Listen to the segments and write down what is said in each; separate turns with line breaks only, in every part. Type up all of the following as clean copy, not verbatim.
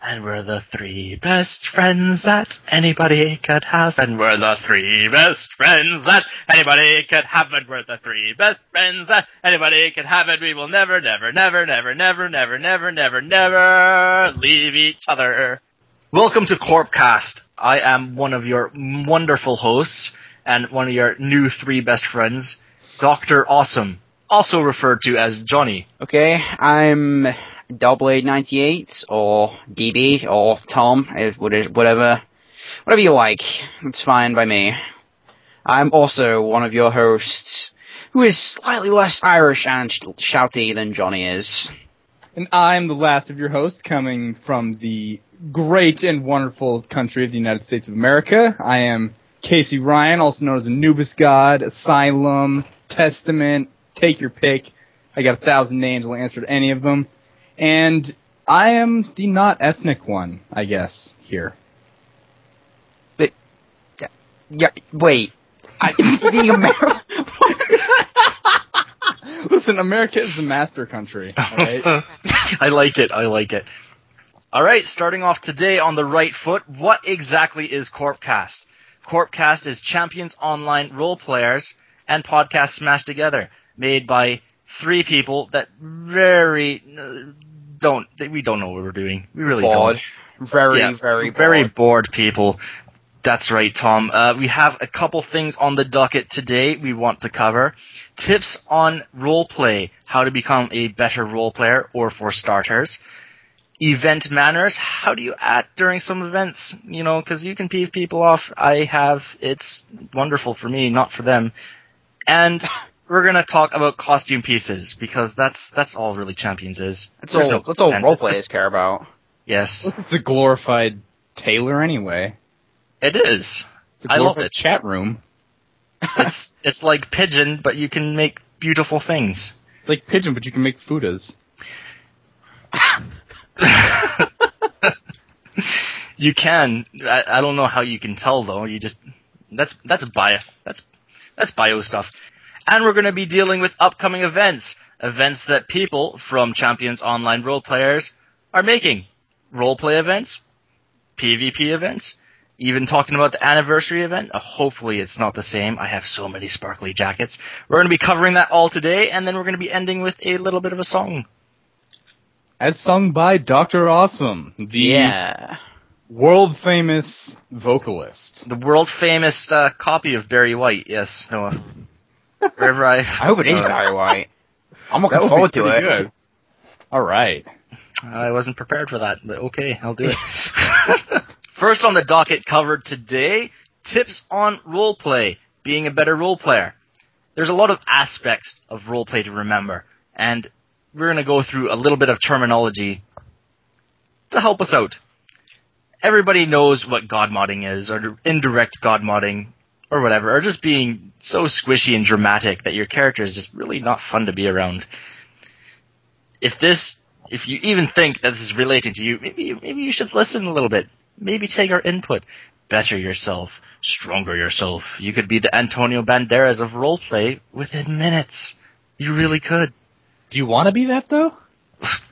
And we're the three best friends that anybody could have. And we're the three best friends that anybody could have. And we're the three best friends that anybody could have. And we will never, never, never, never, never, never, never, never, never leave each other. Welcome to CORPcast. I am one of your wonderful hosts and one of your new three best friends, Dr. Awesome, also referred to as Johnny.
Okay, I'm Double-A98, or DB, or Tom, whatever you like. It's fine by me. I'm also one of your hosts, who is slightly less Irish and shouty than Johnny is.
And I'm the last of your hosts, coming from the great and wonderful country of the United States of America. I am Casey Ryan, also known as Anubis God, Asylum, Testament, take your pick. I got 1,000 names, I'll answer to any of them. And I am the not ethnic one, I guess, here.
But, yeah, wait. Being America?
Listen, America is the master country, alright?
I like it. Alright, starting off today on the right foot, what exactly is CORPcast? CORPcast is Champions Online role players and podcasts smashed together, made by three people that we don't know what we're doing. We really
bored.
don't.
Very
bored people. That's right, Tom. We have a couple things on the docket today we want to cover. Tips on roleplay, how to become a better role player, or for starters. Event manners, how do you act during some events? You know, because you can peeve people off. It's wonderful for me, not for them. And we're going to talk about costume pieces, because that's all really Champions is.
That's all role players care about.
Yes.
It's a glorified tailor anyway.
It is.
I love it. Chat room.
It's like Pigeon, but you can make beautiful things.
It's like Pigeon, but you can make fudas.
You can. I don't know how you can tell though. You just that's bio stuff. And we're going to be dealing with upcoming events that people from Champions Online role players are making. Roleplay events, PvP events, even talking about the anniversary event. Hopefully it's not the same. I have so many sparkly jackets. We're going to be covering that all today, and then we're going to be ending with a little bit of a song.
As sung by Dr. Awesome, the world-famous vocalist.
The world-famous copy of Barry White, yes, Noah. Wherever I
hope it is Barry White. I'm looking forward to it.
Good. All right.
I wasn't prepared for that, but okay, I'll do it. First on the docket covered today, tips on roleplay, being a better role player. There's a lot of aspects of roleplay to remember, and we're going to go through a little bit of terminology to help us out. Everybody knows what god modding is, or indirect god modding, or whatever, or just being so squishy and dramatic that your character is just really not fun to be around. If you even think that this is relating to you, maybe you should listen a little bit. Maybe take our input. Better yourself. Stronger yourself. You could be the Antonio Banderas of roleplay within minutes. You really could.
Do you want to be that, though?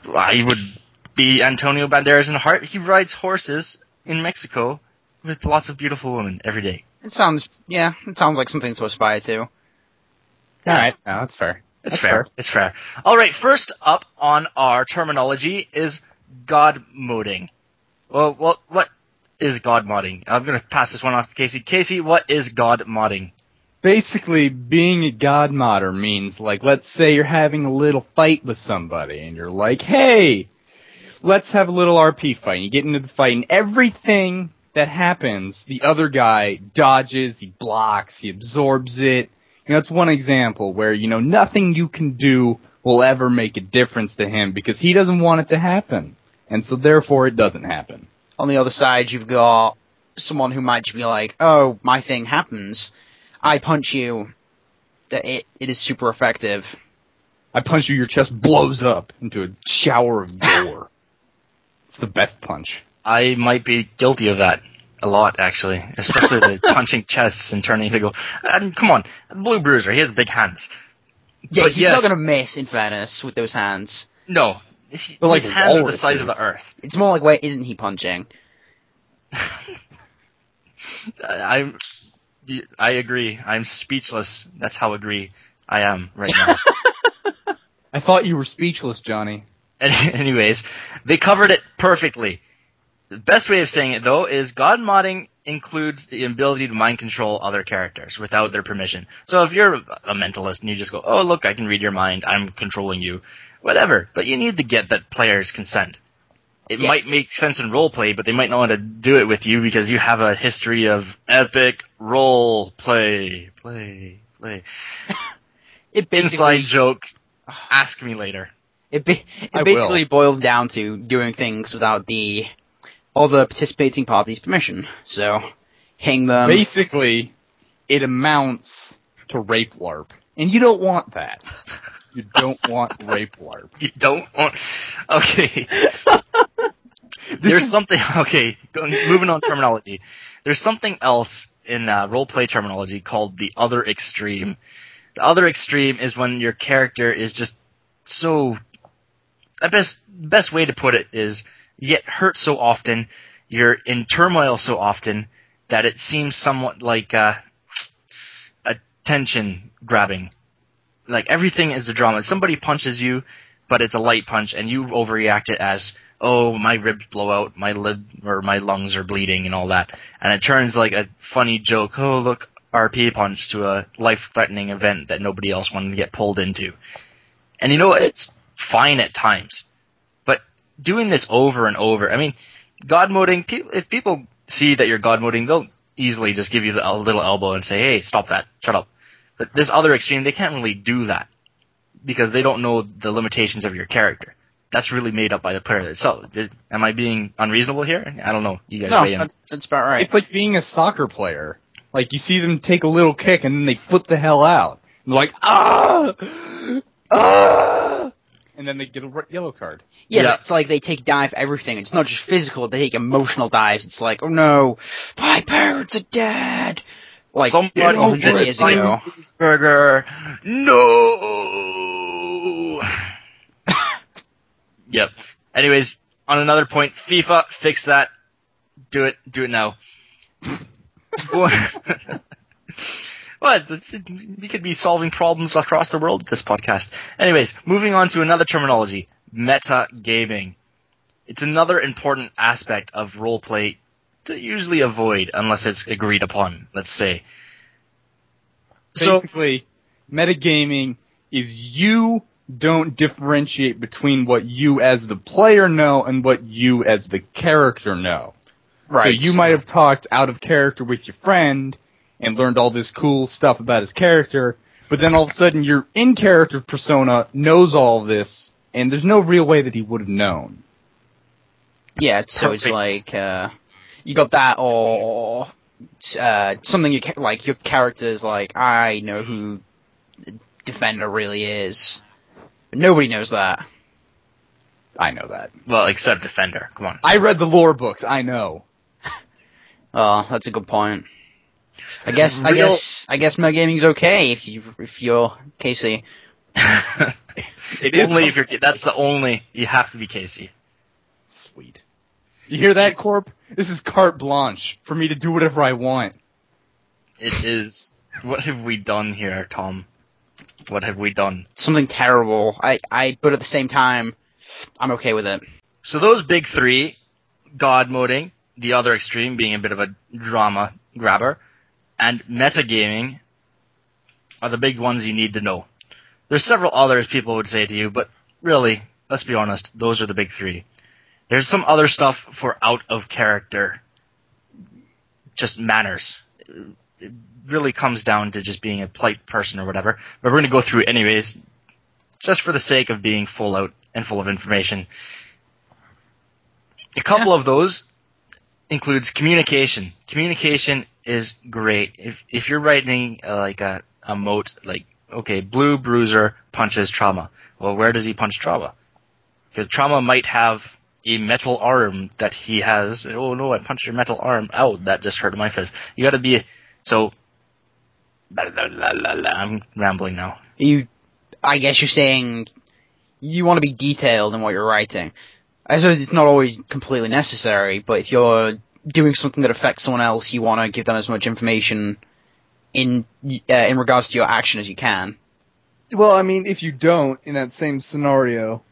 I would be Antonio Banderas in heart. He rides horses in Mexico with lots of beautiful women every day.
It sounds like something to aspire to.
All right. No, that's fair.
It's fair. All right, first up on our terminology is god modding. Well, what is god modding? I'm going to pass this one off to Casey. Casey, what is god modding?
Basically, being a god modder means, like, let's say you're having a little fight with somebody, and you're like, hey, let's have a little RP fight. And you get into the fight, and everything that happens, the other guy dodges, he blocks, he absorbs it. You know, it's one example where, you know, nothing you can do will ever make a difference to him because he doesn't want it to happen. And so, therefore, it doesn't happen.
On the other side, you've got someone who might just be like, oh, my thing happens. I punch you. It is super effective.
I punch you, your chest blows up into a shower of gore. It's the best punch.
I might be guilty of that a lot, actually. Especially the punching chests and turning to go, come on, Blue Bruiser, he has big hands.
Yeah, he's not going to miss, in fairness, with those hands.
No,
But like
his hands are the
walruses.
size of the earth.
It's more like, where isn't he punching?
I agree. I'm speechless. That's how agree I am right now.
I thought you were speechless, Johnny.
Anyways, they covered it perfectly. The best way of saying it, though, is God modding includes the ability to mind control other characters without their permission. So if you're a mentalist and you just go, oh, look, I can read your mind, I'm controlling you, whatever. But you need to get that player's consent. It might make sense in roleplay, but they might not want to do it with you because you have a history of epic role play.
It basically,
Inside joke. Ask me later.
It basically boils down to doing things without the other participating party's permission. So, hang them.
Basically, it amounts to rape LARP. And you don't want that. You don't want rape LARP.
You don't want... Okay. There's something... Okay, moving on terminology. There's something else in roleplay terminology called the other extreme. The other extreme is when your character is just so... The best way to put it is you get hurt so often, you're in turmoil so often, that it seems somewhat like attention grabbing. Like, everything is a drama. Somebody punches you, but it's a light punch, and you overreact it as, oh, my ribs blow out, my lid or my lungs are bleeding, and all that. And it turns like a funny joke, oh, look, RP punch, to a life-threatening event that nobody else wanted to get pulled into. And you know, it's fine at times. But doing this over and over, I mean, God moding, if people see that you're God moding, they'll easily just give you a little elbow and say, hey, stop that, shut up. But this other extreme, they can't really do that because they don't know the limitations of your character. That's really made up by the player itself. Am I being unreasonable here? I don't know. You guys weigh in.
That's about right.
It's like being a soccer player. Like, you see them take a little kick and then they flip the hell out. And they're like, and then they get a yellow card.
Yeah, it's like they take dive for everything. It's not just physical, they take emotional dives. It's like, oh no, my parents are dead. Like,
Somebody
100 years ago.
Burger. No. Yep. Anyways, on another point, FIFA, fix that. Do it now. What? We could be solving problems across the world with this podcast. Anyways, moving on to another terminology, metagaming. It's another important aspect of roleplay to usually avoid unless it's agreed upon, let's say.
Basically, metagaming is you don't differentiate between what you as the player know and what you as the character know.
Right.
So you might have talked out of character with your friend and learned all this cool stuff about his character, but then all of a sudden your in-character persona knows all of this, and there's no real way that he would have known.
Yeah, so it's like, you got that, or something like your character's like, I know who Defender really is. But nobody knows that.
I know that.
Well, except Defender. Come on.
I read the lore books. I know.
Oh, that's a good point. I guess metagaming's okay if you're Casey.
It is
only if you're. That's the only. You have to be Casey.
Sweet. You hear that, Corp? This is carte blanche for me to do whatever I want.
It is. What have we done here, Tom? What have we done?
Something terrible. But at the same time, I'm okay with it.
So those big three, God moding, the other extreme being a bit of a drama grabber, and metagaming are the big ones you need to know. There's several others people would say to you, but really, let's be honest, those are the big three. There's some other stuff for out of character, just manners. It really comes down to just being a polite person or whatever, but we're going to go through it anyways, just for the sake of being full out and full of information. A couple of those includes communication. Communication is great. If you're writing like a mote, like, okay, Blue Bruiser punches Trauma. Well, where does he punch Trauma? Because Trauma might have a metal arm that he has. Oh no, I punched your metal arm. Ow, that just hurt my fist. You gotta be, so, I'm rambling now.
I guess you're saying you want to be detailed in what you're writing. I suppose it's not always completely necessary, but if you're doing something that affects someone else, you want to give them as much information in regards to your action as you can.
Well, I mean, if you don't, in that same scenario,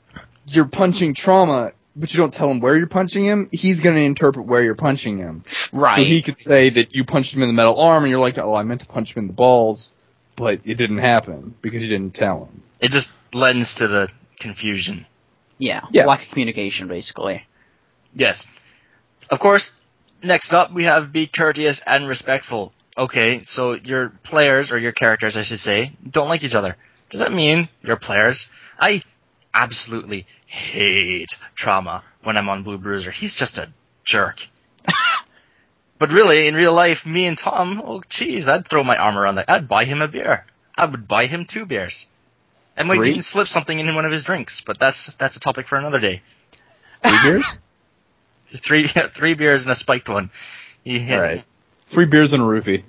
you're punching Trauma, but you don't tell him where you're punching him, he's going to interpret where you're punching him.
Right.
So he could say that you punched him in the metal arm, and you're like, oh, I meant to punch him in the balls, but it didn't happen, because you didn't tell him.
It just lends to the confusion.
Yeah,
Yeah.
lack of communication, basically.
Yes. Of course, next up we have be courteous and respectful. Okay, so your players, or your characters I should say, don't like each other. Does that mean your players? I absolutely hate Trauma when I'm on Blue Bruiser. He's just a jerk. But really, in real life, me and Tom, oh geez, I'd throw my arm around that. I'd buy him a beer. I would buy him 2 beers. I might
3?
even slip something in one of his drinks, but that's a topic for another day.
3 beers?
3 beers and a spiked one. Yeah.
Right. 3 beers and a roofie.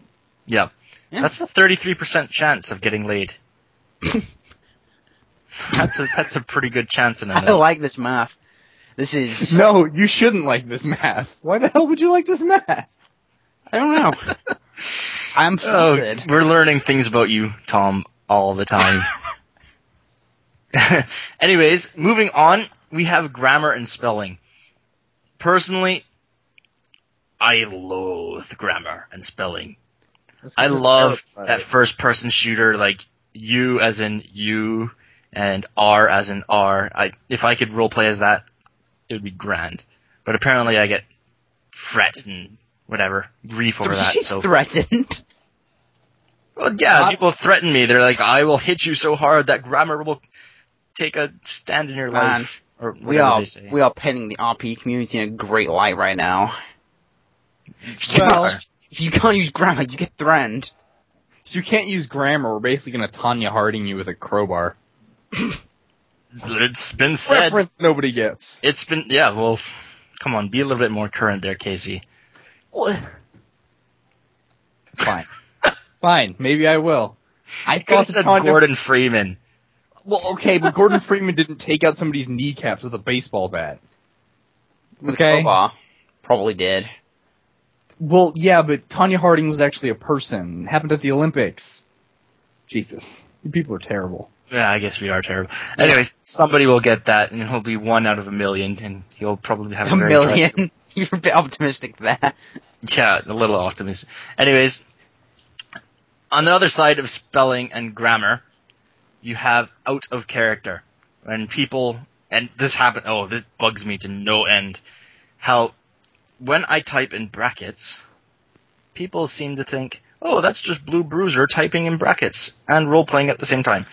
Yeah. That's a 33% chance of getting laid. That's a pretty good chance in a
I
night.
like this math. This is...
No, you shouldn't like this math. Why the hell would you like this math?
I don't know. I'm flattered.
We're learning things about you, Tom, all the time. Anyways, moving on, we have grammar and spelling. Personally, I loathe grammar and spelling. I love that first-person shooter, like you as in you and R as in R. If I could roleplay as that, it would be grand. But apparently I get fret and whatever, grief over that. So
threatened?
Well, yeah, people threaten me. They're like, I will hit you so hard that grammar will take a stand in your life. Or whatever they say.
We are painting the RP community in a great light right now.
Well,
if you can't use grammar, you get threatened.
so you can't use grammar. We're basically going to Tanya Harding you with a crowbar.
It's been said.
Reference nobody gets.
It's been, yeah, well, come on, be a little bit more current there, Casey.
Fine.
Fine, maybe I will.
I thought said Gordon Freeman.
Well, okay, but Gordon Freeman didn't take out somebody's kneecaps with a baseball bat.
With
Okay.
crowbar. Probably did.
Well, yeah, but Tanya Harding was actually a person. It happened at the Olympics. Jesus. You people are terrible.
Yeah, I guess we are terrible. Anyways, somebody will get that, and he'll be 1 out of 1,000,000, and he'll probably have
A million? You're a bit optimistic there.
Yeah, a little optimistic. Anyways, on the other side of spelling and grammar, you have out of character. When people, and this bugs me to no end, how when I type in brackets, people seem to think, oh, that's just Blue Bruiser typing in brackets and role-playing at the same time.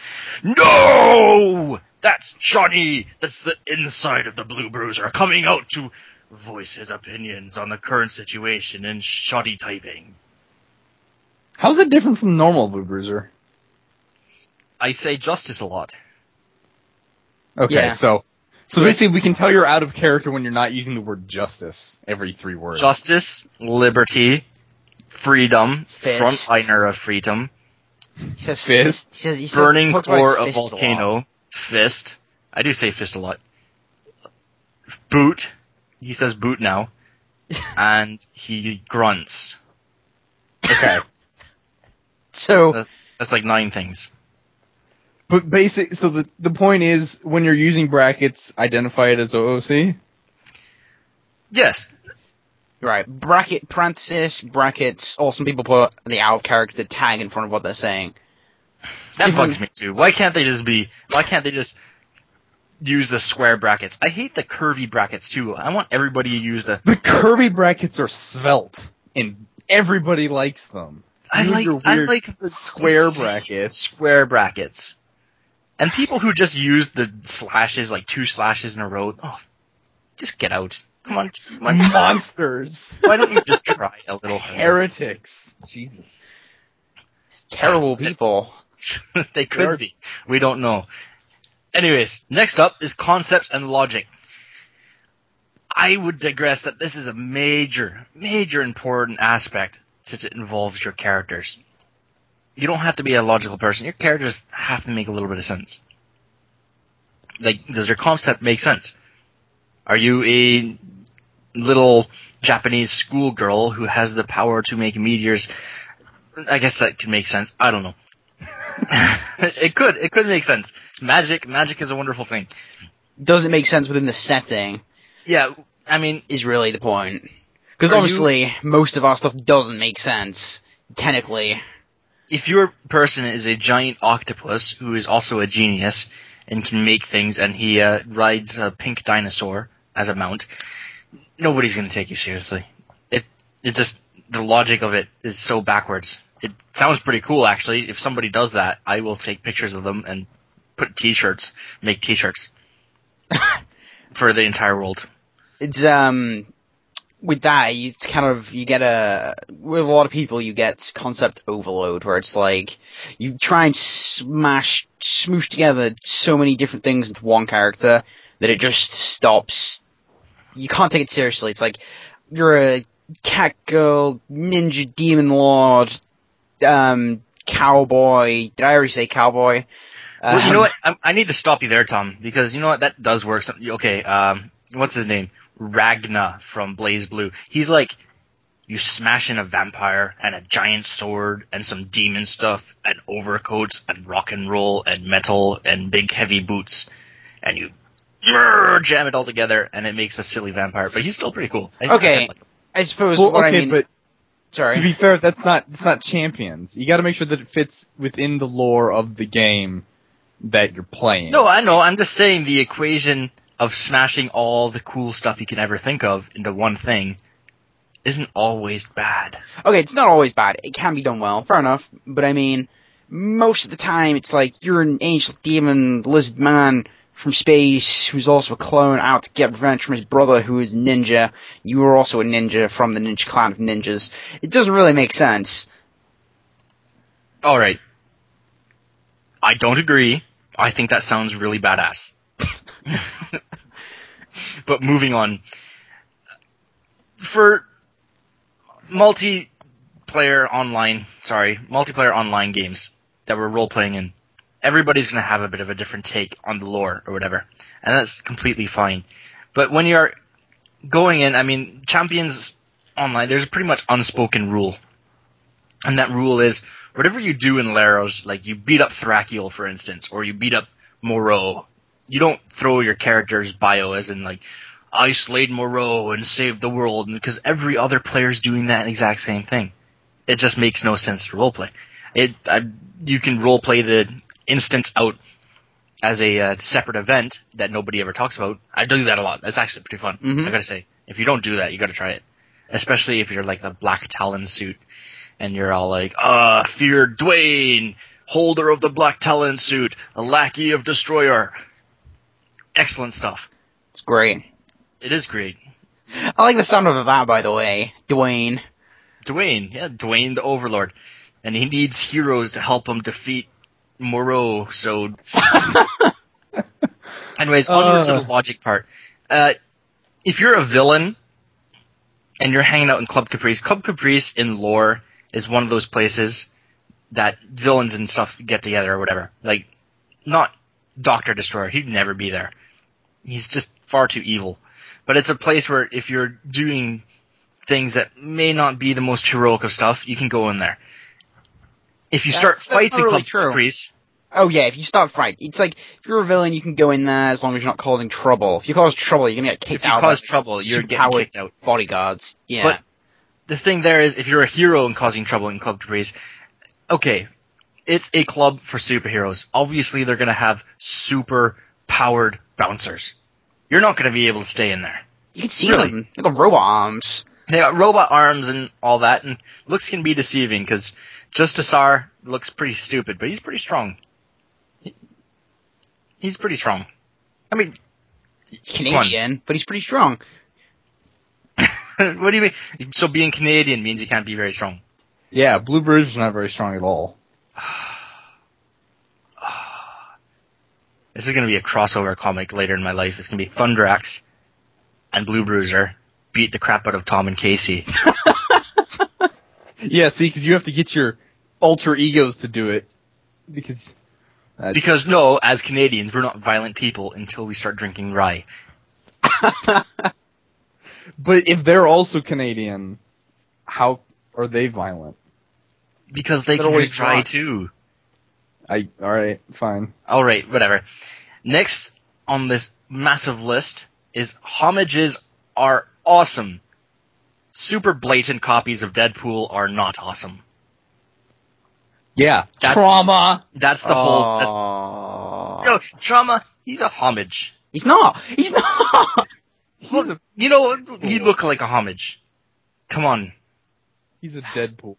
No! That's Johnny! That's the inside of the Blue Bruiser coming out to voice his opinions on the current situation in shoddy typing.
How's it different from normal Blue Bruiser?
I say justice a lot.
Okay,
Yeah.
so basically we can tell you're out of character when you're not using the word justice every 3 words.
Justice, liberty, freedom,
Fist.
frontliner of freedom,
He says
Fist.
He says,
burning
talks about
core
his
of
fist a lot.
volcano, fist. I do say fist a lot. Boot. He says boot now. And he grunts.
Okay.
So,
That's like 9 things.
But so the point is, when you're using brackets, identify it as OOC?
Yes.
right, bracket, parenthesis, brackets, or some people put the out of character tag in front of what they're saying.
That bugs me too. Why can't they just use the square brackets? I hate the curvy brackets too. I want everybody to use the
curvy brackets are svelte, and everybody likes them.
I like the
square brackets.
Square brackets. And people who just use the slashes, like 2 slashes in a row, just get out. Come on.
Monsters.
Why don't you just try a little
heretics? Jesus.
Terrible people.
They could be. We don't know. Anyways, next up is concepts and logic. I would digress that this is a major important aspect since it involves your characters. You don't have to be a logical person. Your characters have to make a little bit of sense. Like, does your concept make sense? Are you a little Japanese schoolgirl who has the power to make meteors? I guess that could make sense. I don't know. It could make sense. Magic is a wonderful thing.
Does it make sense within the setting?
Yeah, I mean...
Is really the point. Because obviously, most of our stuff doesn't make sense, technically.
If your person is a giant octopus who is also a genius and can make things, and he rides a pink dinosaur as a mount, nobody's going to take you seriously. It just... The logic of it is so backwards. It sounds pretty cool, actually. If somebody does that, I will take pictures of them and make t-shirts for the entire world.
It's, with that, with a lot of people, you get concept overload, where it's like, you try and smoosh together so many different things into one character, that it just stops. You can't take it seriously. It's like, you're a cat girl, ninja demon lord, cowboy. Did I already say cowboy?
Well, you know what? I need to stop you there, Tom, because you know what? That does work. Okay, what's his name? Ragna from Blaze Blue. He's like, you smash in a vampire and a giant sword and some demon stuff and overcoats and rock and roll and metal and big heavy boots, and you jam it all together and it makes a silly vampire. But he's still pretty cool.
I suppose
but
sorry.
To be fair, it's not Champions. You got to make sure that it fits within the lore of the game that you're playing.
No, I know. I'm just saying the equation of smashing all the cool stuff you can ever think of into one thing isn't always bad.
Okay, it's not always bad. It can be done well. Fair enough. But I mean, most of the time, it's like you're an ancient demon lizard man from space, who's also a clone, out to get revenge from his brother, who is a ninja. You are also a ninja from the ninja clan of ninjas. It doesn't really make sense.
Alright. I don't agree. I think that sounds really badass. But moving on. For multiplayer online games that we're role-playing in, everybody's going to have a bit of a different take on the lore or whatever, and that's completely fine. But when you're going in, I mean, Champions Online, there's a pretty much unspoken rule. And that rule is, whatever you do in Laros, like you beat up Thrakiel, for instance, or you beat up Moreau, you don't throw your character's bio as in, like, I slayed Moreau and saved the world, because every other player's doing that exact same thing. It just makes no sense to roleplay. You can roleplay the instance out as a separate event that nobody ever talks about. I do that a lot. That's actually pretty fun.
Mm-hmm.
I gotta say, if you don't do that, you gotta try it. Especially if you're like the Black Talon suit, and you're all like, fear Dwayne, holder of the Black Talon suit, a lackey of Destroyer. Excellent stuff.
It's great.
It is great.
I like the sound of that, by the way. Dwayne,
Dwayne the Overlord. And he needs heroes to help him defeat Moreau, so... Anyways, onward to the logic part. If you're a villain, and you're hanging out in Club Caprice in lore is one of those places that villains and stuff get together or whatever. Like, not Dr. Destroyer, he'd never be there. He's just far too evil. But it's a place where if you're doing things that may not be the most heroic of stuff, you can go in there. If you start fights in Club Caprice...
Oh yeah, if you start fight, it's like, if you're a villain, you can go in there as long as you're not causing trouble. If you cause trouble, you're gonna get kicked out.
If you cause trouble, you're getting kicked out.
Bodyguards, yeah.
But the thing there is, if you're a hero and causing trouble in Club Caprice, okay, it's a club for superheroes. Obviously, they're gonna have super powered bouncers. You're not gonna be able to stay in there.
You can see them. They got robot arms.
They got robot arms and all that, and looks can be deceiving, because Justisar looks pretty stupid, but he's pretty strong. He's pretty strong. I mean...
He's Canadian, but he's pretty strong.
What do you mean? So being Canadian means he can't be very strong?
Yeah, Blue Bruiser's not very strong at all.
This is going to be a crossover comic later in my life. It's going to be Thundrax and Blue Bruiser beat the crap out of Tom and Casey.
Yeah, see, because you have to get your alter egos to do it. Because...
Because, no, as Canadians, we're not violent people until we start drinking rye.
But if they're also Canadian, how are they violent?
Because they can drink rye, too.
Alright, fine.
Alright, whatever. Next on this massive list is homages are awesome. Super blatant copies of Deadpool are not awesome.
Yeah, Trauma!
That's the whole... No, Trauma, he's a homage.
He's not!
Well, you know, he look like a homage. Come on.
He's a Deadpool.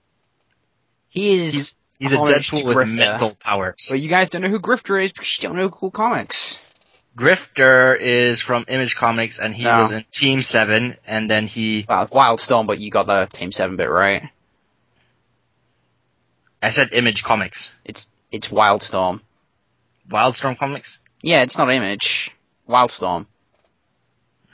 He's
a Deadpool with mental powers.
But you guys don't know who Grifter is because you don't know cool comics.
Grifter is from Image Comics, and he was in Team 7, and then he...
Well, Wildstorm, but you got the Team 7 bit right.
I said Image Comics.
It's Wildstorm.
Wildstorm Comics?
Yeah, it's not Image. Wildstorm.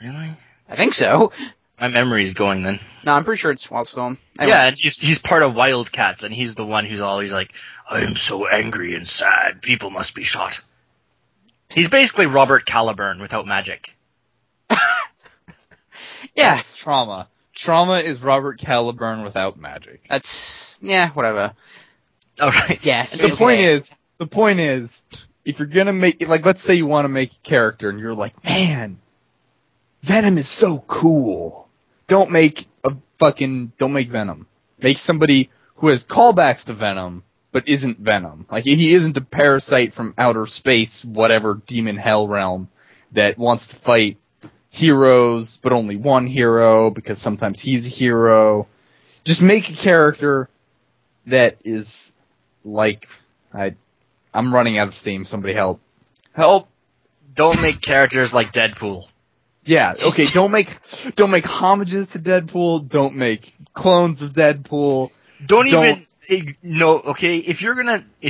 Really?
I think so.
My memory's going then.
No, I'm pretty sure it's Wildstorm. Anyway.
Yeah, and he's part of Wildcats, and he's the one who's always like, I am so angry and sad, people must be shot. He's basically Robert Caliburn without magic.
Yeah.
That's Trauma. Trauma is Robert Caliburn without magic.
Yeah, whatever.
Alright.
Yes.
The point is, if you're gonna make, like, let's say you want to make a character, and you're like, man, Venom is so cool. Don't make Venom. Make somebody who has callbacks to Venom, but isn't Venom. Like, he isn't a parasite from outer space, whatever demon hell realm, that wants to fight heroes, but only one hero, because sometimes he's a hero. Just make a character that is like... I'm running out of steam, somebody help.
Help! Don't make characters like Deadpool.
Yeah, okay, don't make homages to Deadpool, don't make clones of Deadpool.
Okay, if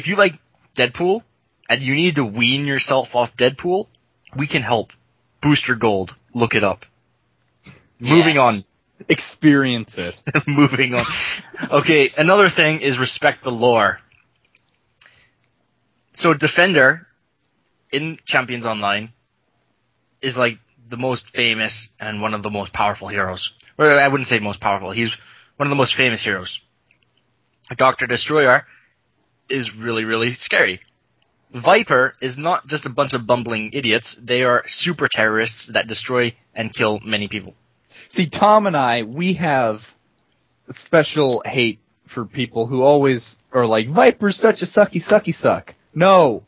you like Deadpool, and you need to wean yourself off Deadpool, we can help. Booster Gold, look it up. Moving on.
Experience it.
Moving on. Okay, another thing is respect the lore. So Defender, in Champions Online, is like the most famous and one of the most powerful heroes. Or I wouldn't say most powerful, he's one of the most famous heroes. Dr. Destroyer is really, really scary. Viper is not just a bunch of bumbling idiots, they are super terrorists that destroy and kill many people.
See, Tom and I, we have a special hate for people who always are like, Viper's such a sucky suck. No,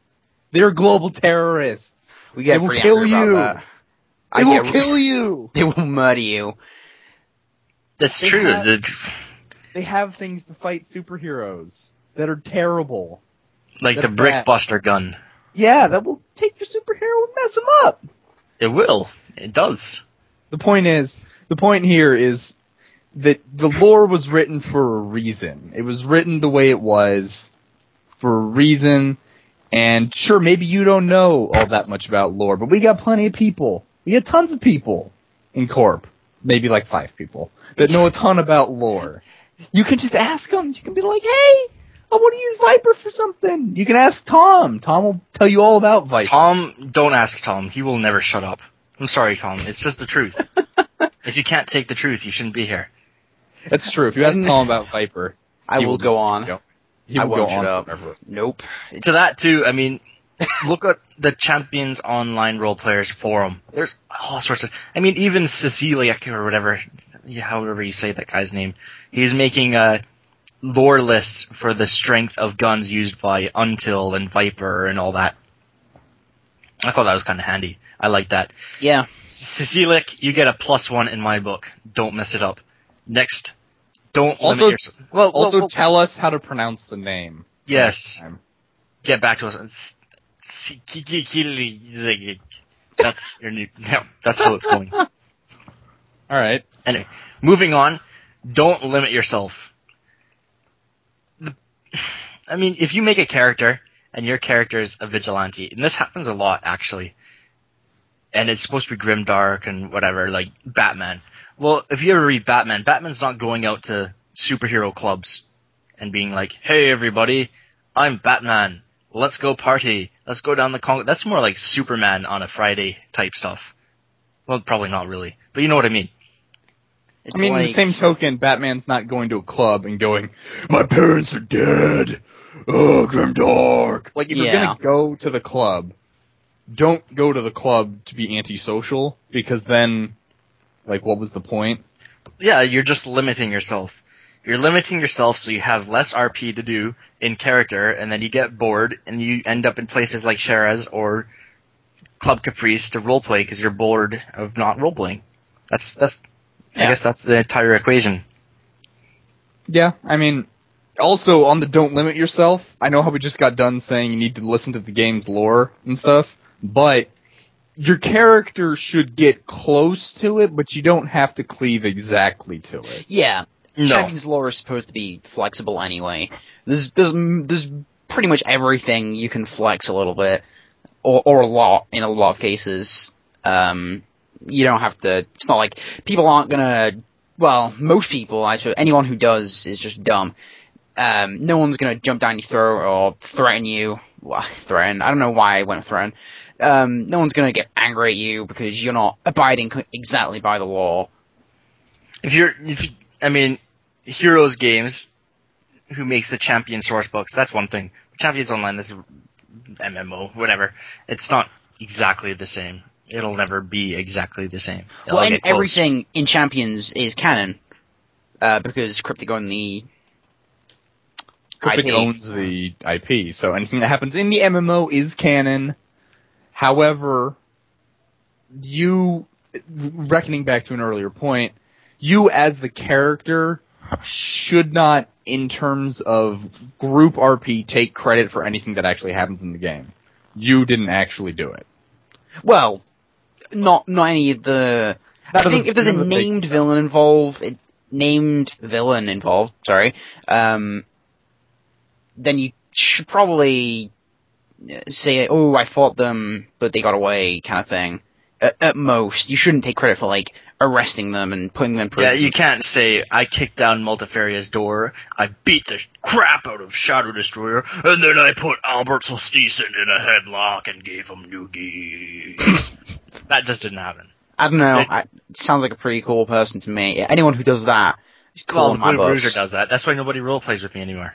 they're global terrorists.
They will kill you.
They will kill you.
They will murder you.
That's true.
They have things to fight superheroes that are terrible.
Like the Brickbuster gun.
Yeah, that will take your superhero and mess them up.
It will. It does.
The point here is that the lore was written for a reason. It was written the way it was for a reason. And sure, maybe you don't know all that much about lore, but we got plenty of people. We got tons of people in Corp. Maybe like 5 people that know a ton about lore. You can just ask them. You can be like, hey, I want to use Viper for something. You can ask Tom. Tom will tell you all about Viper.
Don't ask Tom. He will never shut up. I'm sorry, Tom. It's just the truth. If you can't take the truth, you shouldn't be here.
That's true. If you ask Tom about Viper,
I will go on.
He will go on
up.
forever.
Nope.
To that, too, I mean, look at the Champions Online Roleplayers forum. There's all sorts of... I mean, even Ceciliak or whatever, however you say that guy's name, he's making lore lists for the strength of guns used by Until and Viper and all that. I thought that was kind of handy. I like that.
Yeah.
Ceciliak, you get a +1 in my book. Don't mess it up. Next, don't limit yourself.
Well, tell us how to pronounce the name.
Yes. Get back to us. That's your new... No, that's how it's going.
Alright.
Anyway, moving on. Don't limit yourself. I mean, if you make a character, and your character is a vigilante, and this happens a lot, actually, and it's supposed to be grimdark and whatever, like Batman. Well, if you ever read Batman, Batman's not going out to superhero clubs and being like, hey everybody, I'm Batman. Let's go party. Let's go down the That's more like Superman on a Friday type stuff. Well, probably not really, but you know what I mean.
It's
in the same token, Batman's not going to a club and going, "My parents are dead. Oh, grimdark." Like, if you're gonna go to the club, don't go to the club to be antisocial, because then, like, what was the point?
Yeah, you're just limiting yourself. You're limiting yourself so you have less RP to do in character, and then you get bored, and you end up in places like Shiraz or Club Caprice to roleplay because you're bored of not roleplaying. I guess that's the entire equation.
Yeah, I mean, also on the don't limit yourself, I know how we just got done saying you need to listen to the game's lore and stuff, but your character should get close to it, but you don't have to cleave exactly to it.
Yeah.
No.
Champion's lore is supposed to be flexible anyway. There's pretty much everything you can flex a little bit, or a lot in a lot of cases. You don't have to. It's not like people aren't gonna. Well, most people, anyone who does is just dumb. No one's gonna jump down your throat or threaten you. Well, threaten. I don't know why I went threaten. No one's gonna get angry at you because you're not abiding exactly by the law. Heroes Games, who makes the Champion source books, that's one thing. Champions Online, this is MMO, whatever. It's not exactly the same. It'll never be exactly the same. And everything in Champions is canon, because Cryptic owns the
Cryptic
IP.
owns the IP, so anything that happens in the MMO is canon. However, reckoning back to an earlier point, you as the character should not, in terms of group RP, take credit for anything that actually happens in the game. You didn't actually do it.
Well, not any of the... I think if there's a named villain involved, then you should probably say, "Oh, I fought them, but they got away," kind of thing. At most, you shouldn't take credit for, like, arresting them and putting them in prison.
Yeah, you can't say, "I kicked down Multifaria's door, I beat the crap out of Shadow Destroyer, and then I put Albert Solsticin in a headlock and gave him noogies." That just didn't happen.
I don't know. It sounds like a pretty cool person to me. Anyone who does that is cool in my
Blue
books.
Bruiser does that. That's why nobody roleplays with me anymore.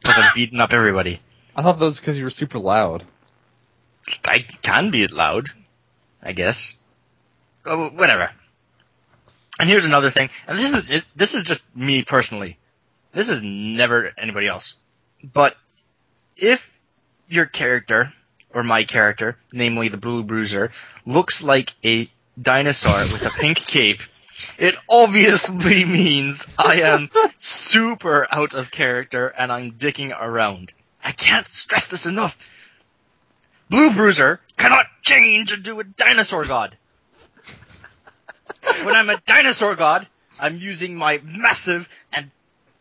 Because I'm beating up everybody.
I thought that was because you were super loud.
I can be loud, I guess. Oh, whatever. And here's another thing, and this is just me personally. This is never anybody else. But if your character, or my character, namely the Blue Bruiser, looks like a dinosaur with a pink cape, it obviously means I am super out of character and I'm dicking around. I can't stress this enough. Blue Bruiser cannot change into a dinosaur god. When I'm a dinosaur god, I'm using my massive and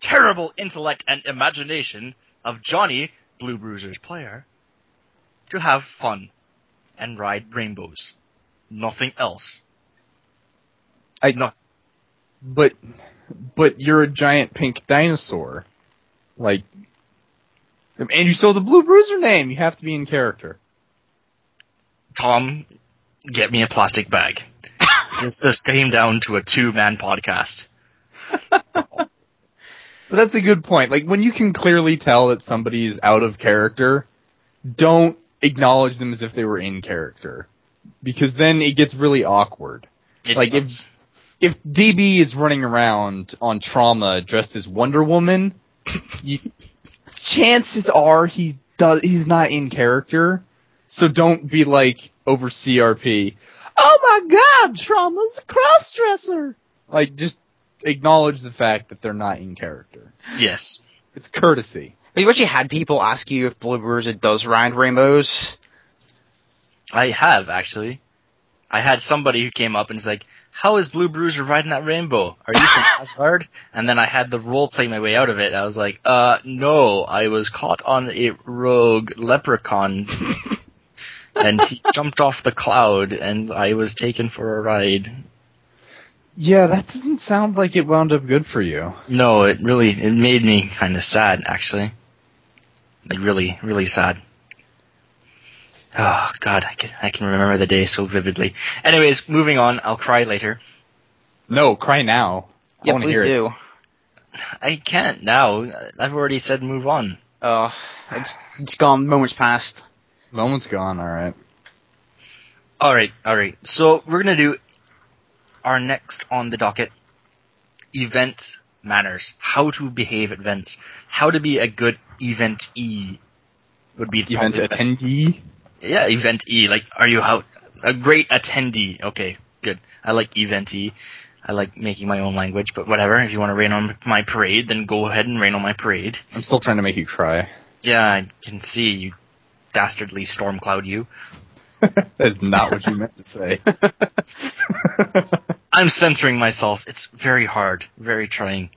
terrible intellect and imagination of Johnny, Blue Bruiser's player, to have fun and ride rainbows. Nothing else.
But you're a giant pink dinosaur. Like, and you stole the Blue Bruiser name. You have to be in character.
Tom, get me a plastic bag. This came down to a 2-man podcast.
But that's a good point. Like, when you can clearly tell that somebody is out of character, don't acknowledge them as if they were in character. Because then it gets really awkward. If DB is running around on Trauma dressed as Wonder Woman, chances are he's not in character. So don't be like, over CRP, "Oh my god, Trauma's a cross-dresser!" Like, just acknowledge the fact that they're not in character.
Yes.
It's courtesy.
Have you actually had people ask you if Blue Bruiser does ride rainbows?
I have, actually. I had somebody who came up and was like, "How is Blue Bruiser riding that rainbow? Are you from Asgard?" And then I had the role play my way out of it. I was like, no, I was caught on a rogue leprechaun. And he jumped off the cloud, and I was taken for a ride.
Yeah, that doesn't sound like it wound up good for you.
No, it made me kind of sad, actually. Like, really, really sad. Oh God, I can remember the day so vividly. Anyways, moving on. I'll cry later.
No, cry now. I
Yeah,
want to
please
hear
do.
it.
I can't now. I've already said move on.
It's gone. Moments past.
Moment's gone. All right.
All right. So we're gonna do our next on the docket: event manners. How to behave at events. How to be a good eventee would be
Event
probably the best.
attendee.
Yeah, eventee. Like, are you a great attendee? Okay, good. I like eventee. I like making my own language, but whatever. If you want to rain on my parade, then go ahead and rain on my parade.
I'm still trying to make you cry.
Yeah, I can see you dastardly storm cloud you.
That is not what you meant to say.
I'm censoring myself. It's very hard. Very trying.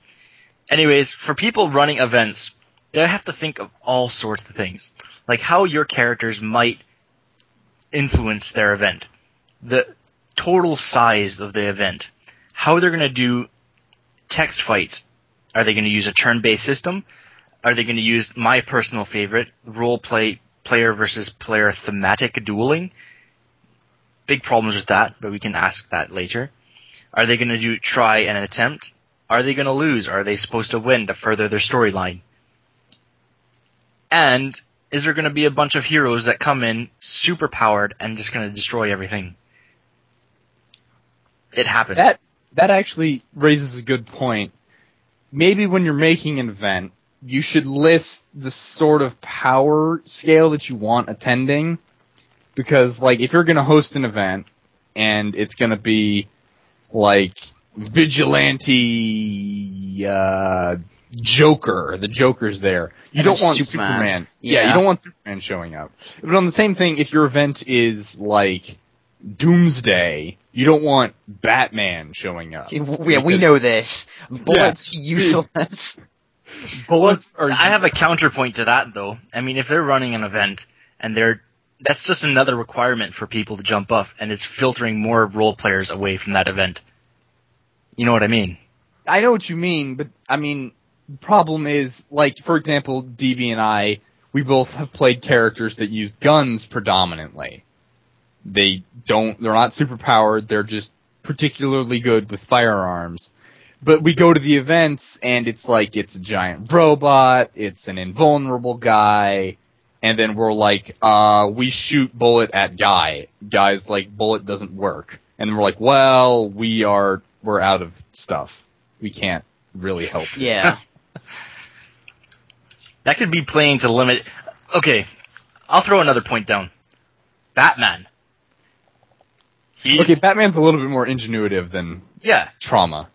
Anyways, for people running events, they have to think of all sorts of things. Like how your characters might influence their event. The total size of the event. How they're going to do text fights. Are they going to use a turn-based system? Are they going to use my personal favorite, player versus player thematic dueling? Big problems with that, but we can ask that later. Are they going to do try and attempt? Are they going to lose? Are they supposed to win to further their storyline? And is there going to be a bunch of heroes that come in super powered and just going to destroy everything? It happens.
That actually raises a good point. Maybe when you're making an event, you should list the sort of power scale that you want attending. Because, like, if you're going to host an event, and it's going to be, like, Vigilante Joker, the Joker's there. You don't want Superman. Yeah, you don't want Superman showing up. But on the same thing, if your event is, like, Doomsday, you don't want Batman showing up.
Yeah, we know this. Bullets useless.
Bullets are...
I have a counterpoint to that, though. I mean, if they're running an event, and that's just another requirement for people to jump off, and it's filtering more role players away from that event. You know what I mean?
I know what you mean, but, I mean, the problem is, like, for example, DB and I, we both have played characters that use guns predominantly. They're not superpowered, they're just particularly good with firearms. But we go to the events, and it's like, it's a giant robot, it's an invulnerable guy, and then we're like, we shoot bullet at guy. Guy's like, bullet doesn't work. And then we're like, well, we're out of stuff. We can't really help you.
Yeah.
That could be playing to limit... Okay, I'll throw another point down. Batman.
Okay, Batman's a little bit more ingenuitive than Trauma.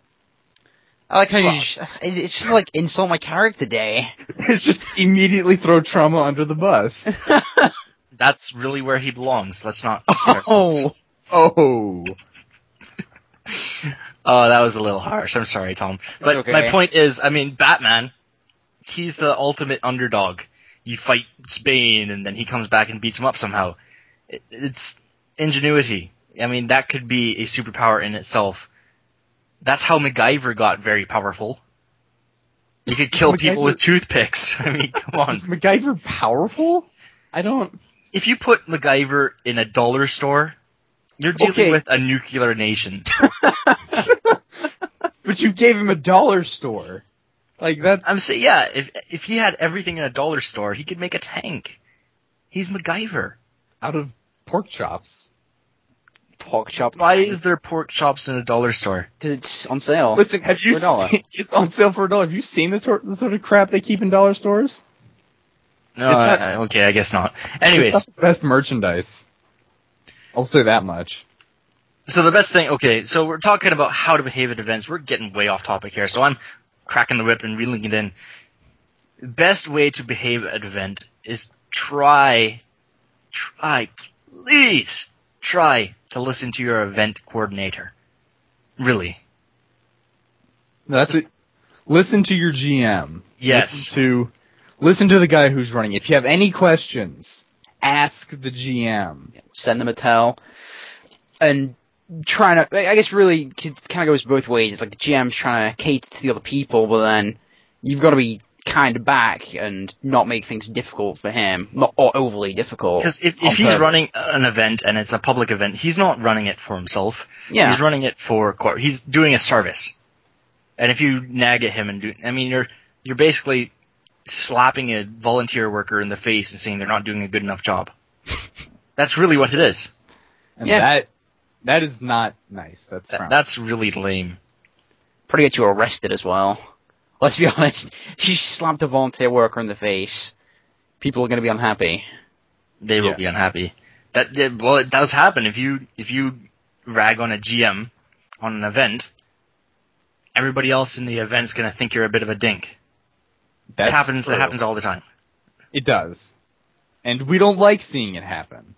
I like how it's just like insult my character day.
It's just immediately throw Trauma under the bus.
That's really where he belongs. Let's not...
Oh,
that was a little harsh. I'm sorry, Tom. But
okay.
My point is, I mean, Batman, he's the ultimate underdog. You fight Bane, and then he comes back and beats him up somehow. It's ingenuity. I mean, that could be a superpower in itself. That's how MacGyver got very powerful. He could kill people with toothpicks. I mean, come on.
Is MacGyver powerful?
If you put MacGyver in a dollar store, you're dealing with a nuclear nation.
But you gave him a dollar store. Like that.
I'm saying, yeah, if he had everything in a dollar store, he could make a tank. He's MacGyver.
Out of pork chops.
Pork chop.
Why is there pork chops in a dollar store?
Because it's on sale.
Listen, have you seen, it's on sale for $1. Have you seen the sort of crap they keep in dollar stores?
No, okay, I guess not. Anyways.
It's not the best merchandise. I'll say that much.
So the best thing, okay, so we're talking about how to behave at events. We're getting way off topic here, so I'm cracking the whip and reeling it in. The best way to behave at an event is please try to listen to your event coordinator. Really.
That's it. Listen to your GM.
Yes.
Listen to the guy who's running. If you have any questions, ask the GM.
Send them a tell. And I guess really, it kind of goes both ways. It's like the GM's trying to cater to the other people, but then you've got to be kind of back and not make things difficult for him, not or overly difficult.
Because if he's running an event and it's a public event, he's not running it for himself.
Yeah.
He's running it for he's doing a service. And if you nag at him you're basically slapping a volunteer worker in the face and saying they're not doing a good enough job. That's really what it is.
And that is not nice. That's
really lame.
Probably get you arrested as well. Let's be honest. If you slapped a volunteer worker in the face, people are going to be unhappy.
They will be unhappy. It does happen. If you rag on a GM on an event, everybody else in the event's going to think you're a bit of a dink. It happens all the time.
It does. And we don't like seeing it happen.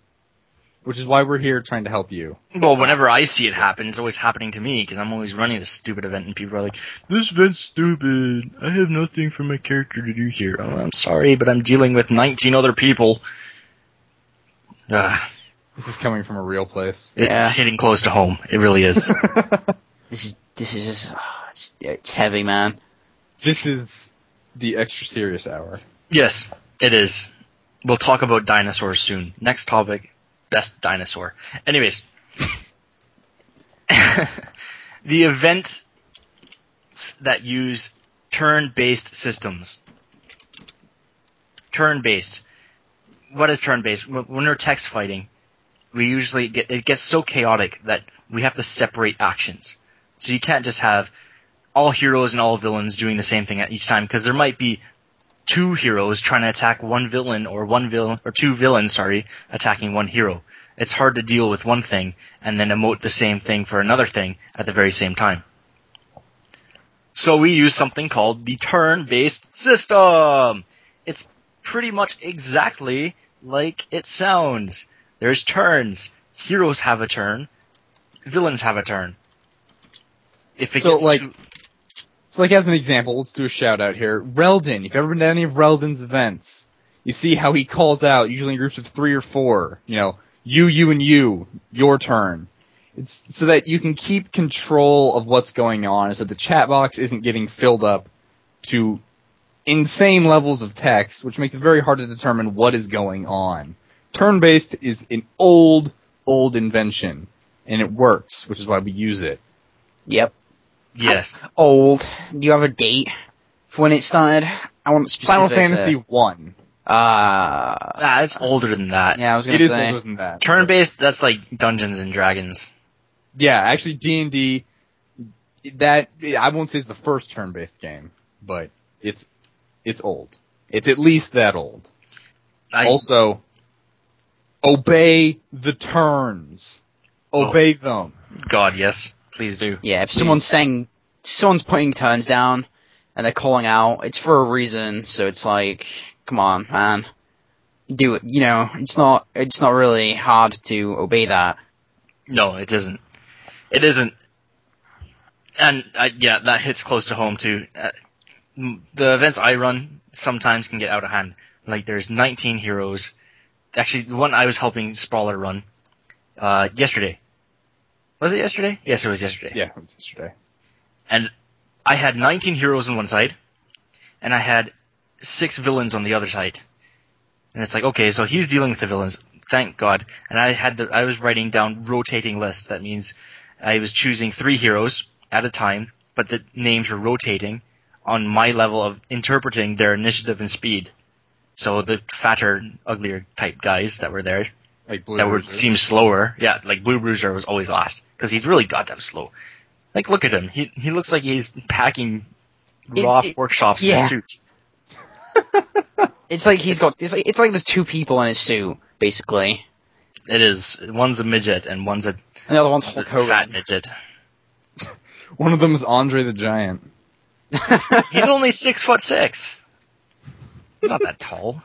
Which is why we're here trying to help you.
Well, whenever I see it happen, it's always happening to me, because I'm always running this stupid event, and people are like, "This event's stupid. I have nothing for my character to do here." Oh, I'm sorry, but I'm dealing with 19 other people.
This is coming from a real place.
It's hitting close to home. It really is.
This is it's heavy, man.
This is the extra serious hour.
Yes, it is. We'll talk about dinosaurs soon. Next topic. Best dinosaur. Anyways, the events that use turn-based systems. Turn-based. What is turn-based? When we're text fighting, we usually it gets so chaotic that we have to separate actions. So you can't just have all heroes and all villains doing the same thing at each time, because there might be two heroes trying to attack one villain, or two villains, attacking one hero. It's hard to deal with one thing and then emote the same thing for another thing at the very same time. So we use something called the turn-based system. It's pretty much exactly like it sounds. There's turns. Heroes have a turn. Villains have a turn.
So, as an example, let's do a shout-out here. Reldon, if you've ever been to any of Reldon's events, you see how he calls out, usually in groups of 3 or 4, you, and you, your turn. It's so that you can keep control of what's going on, so the chat box isn't getting filled up to insane levels of text, which makes it very hard to determine what is going on. Turn-based is an old invention, and it works, which is why we use it.
Yep.
Yes.
Old. Do you have a date for when it started? I want specifics.
Final Fantasy 1.
It's older than that.
Yeah, I was going to say.
It is older than that.
Turn-based, that's like Dungeons and Dragons.
Yeah, actually D&D, that, I won't say it's the first turn-based game, but it's old. It's at least that old. Also, obey the turns. Obey them.
God, yes. Please do.
Yeah, if someone's putting turns down and they're calling out, it's for a reason, so it's like, come on, man. Do it. It's not really hard to obey that.
No, it isn't. It isn't. And, that hits close to home, too. The events I run sometimes can get out of hand. Like, there's 19 heroes. Actually, the one I was helping Sprawler run, yesterday. Was it yesterday? Yes, it was yesterday.
Yeah, it was yesterday.
And I had 19 heroes on one side, and I had 6 villains on the other side. And it's like, okay, so he's dealing with the villains. Thank God. And I was writing down rotating lists. That means I was choosing 3 heroes at a time, but the names were rotating on my level of interpreting their initiative and speed. So the fatter, uglier type guys that were there, seem slower. Yeah, like Blue Bruiser was always last, because he's really goddamn slow. Like, look at him. He looks like he's packing raw workshops in a suit.
It's like it's like there's 2 people in his suit, basically.
It is. One's a midget and
another one's Hulk Hogan.
Fat midget.
One of them is Andre the Giant.
He's only 6'6". He's not that tall.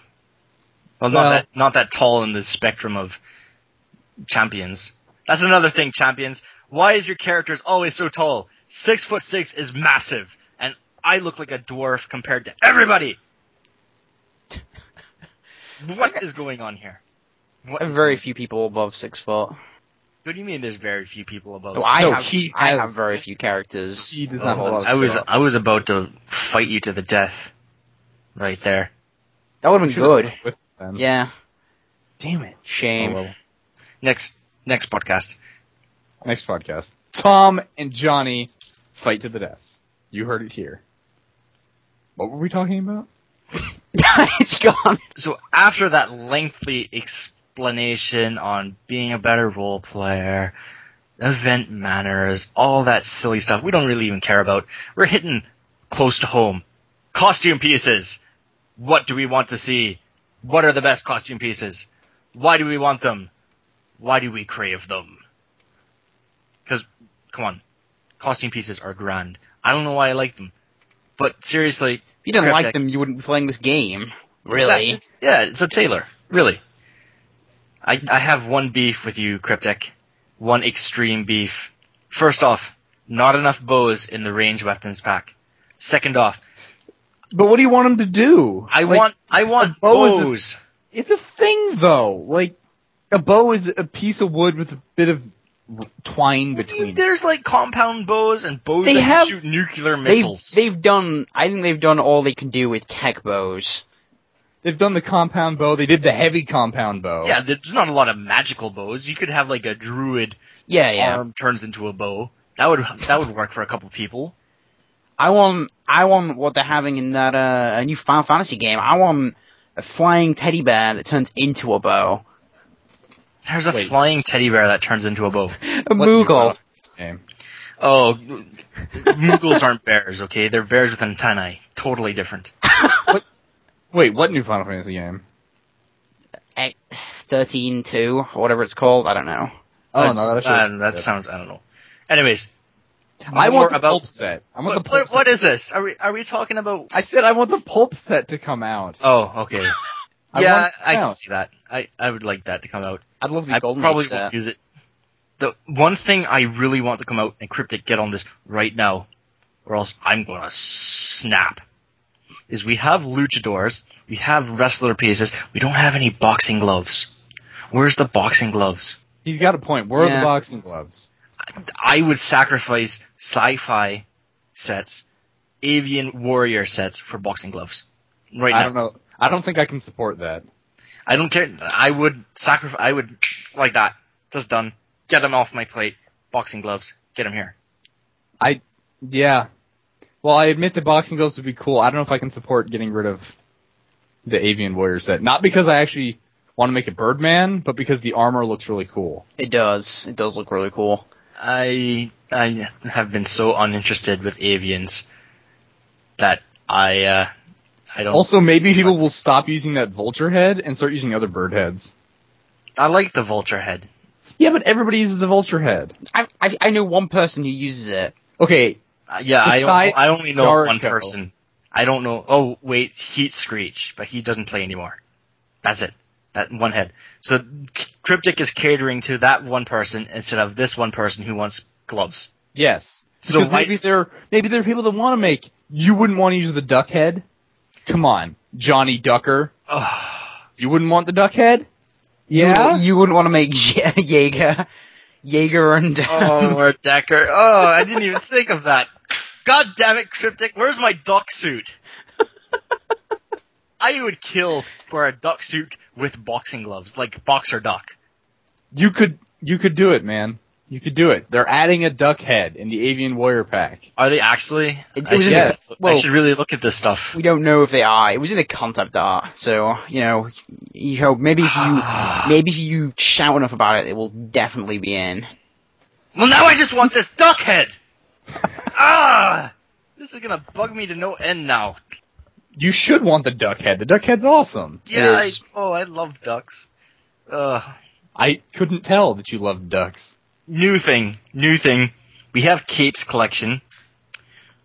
Well, not that tall in the spectrum of champions. That's another thing, champions. Why is your characters always so tall? 6'6" is massive, and I look like a dwarf compared to everybody. What is going on here?
Very few people above 6 foot.
What do you mean? There's very few people above?
I have very few characters.
He does not.
I was about to fight you to the death. right there.
That would have been good.
With them.
Yeah.
Damn it.
Shame.
Oh, well.
Next podcast.
Next podcast. Tom and Johnny fight to the death. You heard it here. What were we talking about?
It's gone.
So after that lengthy explanation on being a better role player, event manners, all that silly stuff we don't really even care about, we're hitting close to home. Costume pieces. What do we want to see? What are the best costume pieces? Why do we want them? Why do we crave them? Because, come on, costume pieces are grand. I don't know why I like them. But seriously,
If you didn't
Cryptic.
like them, you wouldn't be playing this game. Really?
It's a Taylor. Really. I have one beef with you, Cryptic. One extreme beef. First off, not enough bows in the range weapons pack. Second off,
But what do you want him to do?
I want
a bow is
bows.
It's a thing, though. Like, a bow is a piece of wood with a bit of twine between.
There's like compound bows and bows
They
that
have-
can shoot nuclear missiles.
I think they've done all they can do with tech bows.
They've done the compound bow. They did the heavy compound bow.
Yeah, there's not a lot of magical bows. You could have like a druid
Yeah.
arm turns into a bow. That would work for a couple people.
I want what they're having in that a new Final Fantasy game. I want a flying teddy bear that turns into a bow.
There's a
Wait.
flying teddy bear that turns into a bow.
A
What new
Moogle.
Final Fantasy game?
Oh, Moogles aren't bears, okay? They're bears with antennae. Totally different.
Wait, what new Final Fantasy game?
13-2, or whatever it's called. I don't know.
Oh, no,
that sounds, I don't know. Anyways,
I
more
want the
about
pulp set. I want the pulp set.
what is this? Are we talking about?
I said I want the pulp set to come out.
Oh, okay.
I
Yeah,
want it to
I
come
can
out.
see that. I would like that to come out.
I'd love the
I
Golden
probably
Age
won't
set.
use it. The one thing I really want to come out, and Cryptic, get on this right now, or else I'm gonna snap, is we have luchadors, we have wrestler pieces, we don't have any boxing gloves. Where's the boxing gloves?
He's got a point. Where are
Yeah.
the boxing gloves?
I would sacrifice sci-fi sets, avian warrior sets for boxing gloves. Right now.
I don't know. I don't think I can support that.
I don't care. I would sacrifice. I would like that. Just done. Get them off my plate. Boxing gloves. Get them here.
Yeah. Well, I admit the boxing gloves would be cool. I don't know if I can support getting rid of the avian warrior set. Not because I actually want to make a Birdman, but because the armor looks really cool.
It does. It does look really cool.
I have been so uninterested with avians that I don't.
Also, maybe people will stop using that vulture head and start using other bird heads.
I like the vulture head.
Yeah, but everybody uses the vulture head.
I know one person who uses it.
Okay,
Yeah,
Besides
I only know
Darko.
one person. I don't know. Oh wait, Heat Screech, but he doesn't play anymore. That's it. That one head. So Cryptic is catering to that one person instead of this one person who wants gloves.
yes.
So
Because
why-
maybe there are people that want to make. You wouldn't want to use the duck head. Come on, Johnny Ducker. You wouldn't want the duck head? Yeah.
You wouldn't want to make Jaeger and
Oh, or Decker. Oh, I didn't even think of that. God damn it, Cryptic. Where's my duck suit? I would kill for a duck suit with boxing gloves, like boxer duck.
You could do it, man. You could do it. They're adding a duck head in the Avian Warrior pack.
Are they actually?
It
I
was
should,
in
Yes.
the, well,
I should really look at this stuff.
we don't know if they are. It was in the concept art, so you hope maybe if you shout enough about it, it will definitely be in.
Well, now I just want this duck head. This is gonna bug me to no end now.
You should want the duck head. The duck head's awesome.
Yeah,
It is.
I love ducks.
I couldn't tell that you loved ducks.
New thing. We have Capes collection.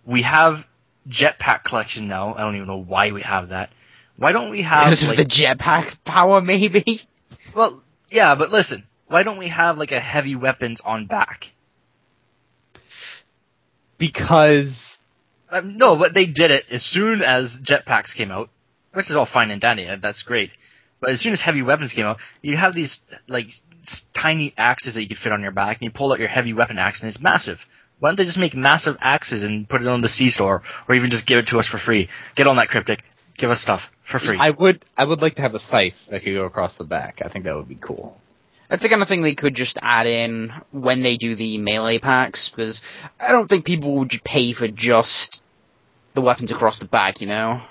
We have Jetpack collection now. I don't even know why we have that. Why don't we have
Because of the jetpack power, maybe.
Well, yeah, but listen. Why don't we have like a heavy weapons on back?
Because
No, but they did it as soon as jetpacks came out, which is all fine and dandy. That's great. But as soon as heavy weapons came out, you have these like tiny axes that you could fit on your back, and you pull out your heavy weapon axe, and it's massive. Why don't they just make massive axes and put it on the C-store, or even just give it to us for free? Get on that, Cryptic. Give us stuff for free.
I would like to have a scythe that could go across the back. I think that would be cool.
That's the kind of thing they could just add in when they do the melee packs, because I don't think people would pay for just the weapons across the back, you know?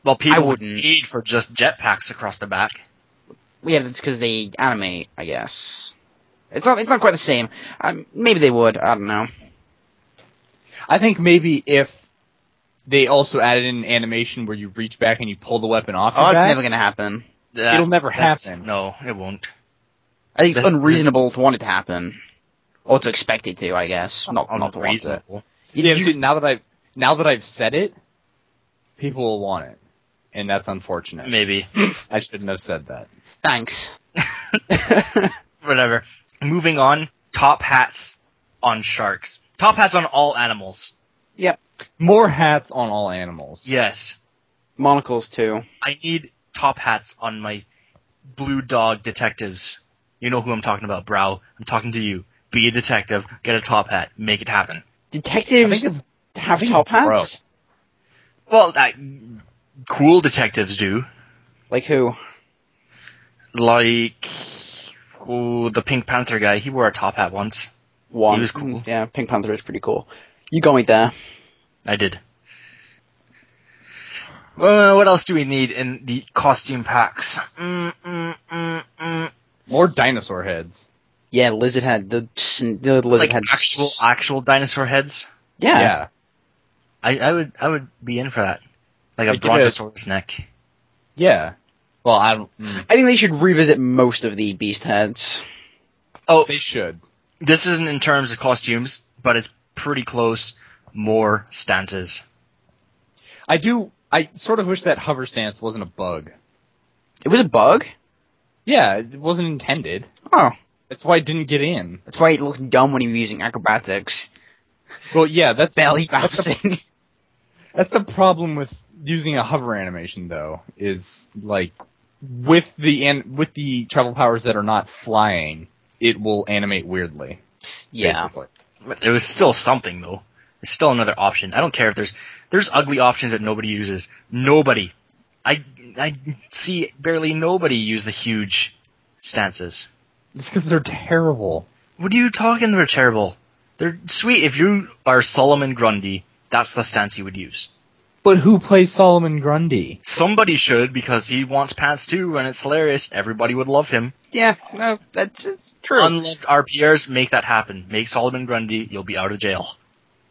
Well, people
I
would
wouldn't.
need for just jetpacks across the back.
Yeah, that's because they animate, I guess. It's not quite the same. Maybe they would, I don't know.
I think maybe if they also added in an animation where you reach back and you pull the weapon off your
Oh, it's
back,
never gonna happen.
it'll never happen.
No, it won't.
I think it's unreasonable to want it to happen. Or to expect it to, I guess. Not to want it.
Unreasonable.
Yeah, see, now that I've said it, people will want it. And that's unfortunate.
Maybe.
I shouldn't have said that.
Thanks.
Whatever. Moving on, top hats on sharks. Top hats on all animals.
Yep.
More hats on all animals.
Yes.
Monocles, too.
I need top hats on my blue dog detectives. You know who I'm talking about, Brow. I'm talking to you. Be a detective, get a top hat, make it happen.
Detectives have top hats?
Well, cool detectives do.
Like who?
Like, the Pink Panther guy, he wore a top hat once.
One.
He was cool.
Yeah, Pink Panther is pretty cool. You got me there.
I did. What else do we need in the costume packs?
More dinosaur heads.
Yeah, lizard head. The lizard
Like
head.
actual dinosaur heads?
Yeah.
I would be in for that. Like a
Like
brontosaurus neck.
Yeah. Well, I don't...
I think they should revisit most of the beast heads.
Oh,
They should.
this isn't in terms of costumes, but it's pretty close. More stances.
I sort of wish that hover stance wasn't a bug.
It was a bug?
Yeah, it wasn't intended.
Oh.
That's why it didn't get in.
That's why it looked dumb when you were using acrobatics.
Well, yeah, that's
Belly bouncing.
That's the problem with using a hover animation, though, is, like, with the travel powers that are not flying, it will animate weirdly.
Yeah.
Basically.
But it was still something, though. It's still another option. I don't care if there's ugly options that nobody uses. Nobody. I see barely nobody use the huge stances.
It's because they're terrible.
What are you talking? They're terrible. They're sweet. If you are Solomon Grundy, that's the stance you would use.
But who plays Solomon Grundy?
Somebody should, because he wants pants too, and it's hilarious. Everybody would love him.
Yeah, no, that's just true.
Unloved RPers, make that happen. Make Solomon Grundy, you'll be out of jail.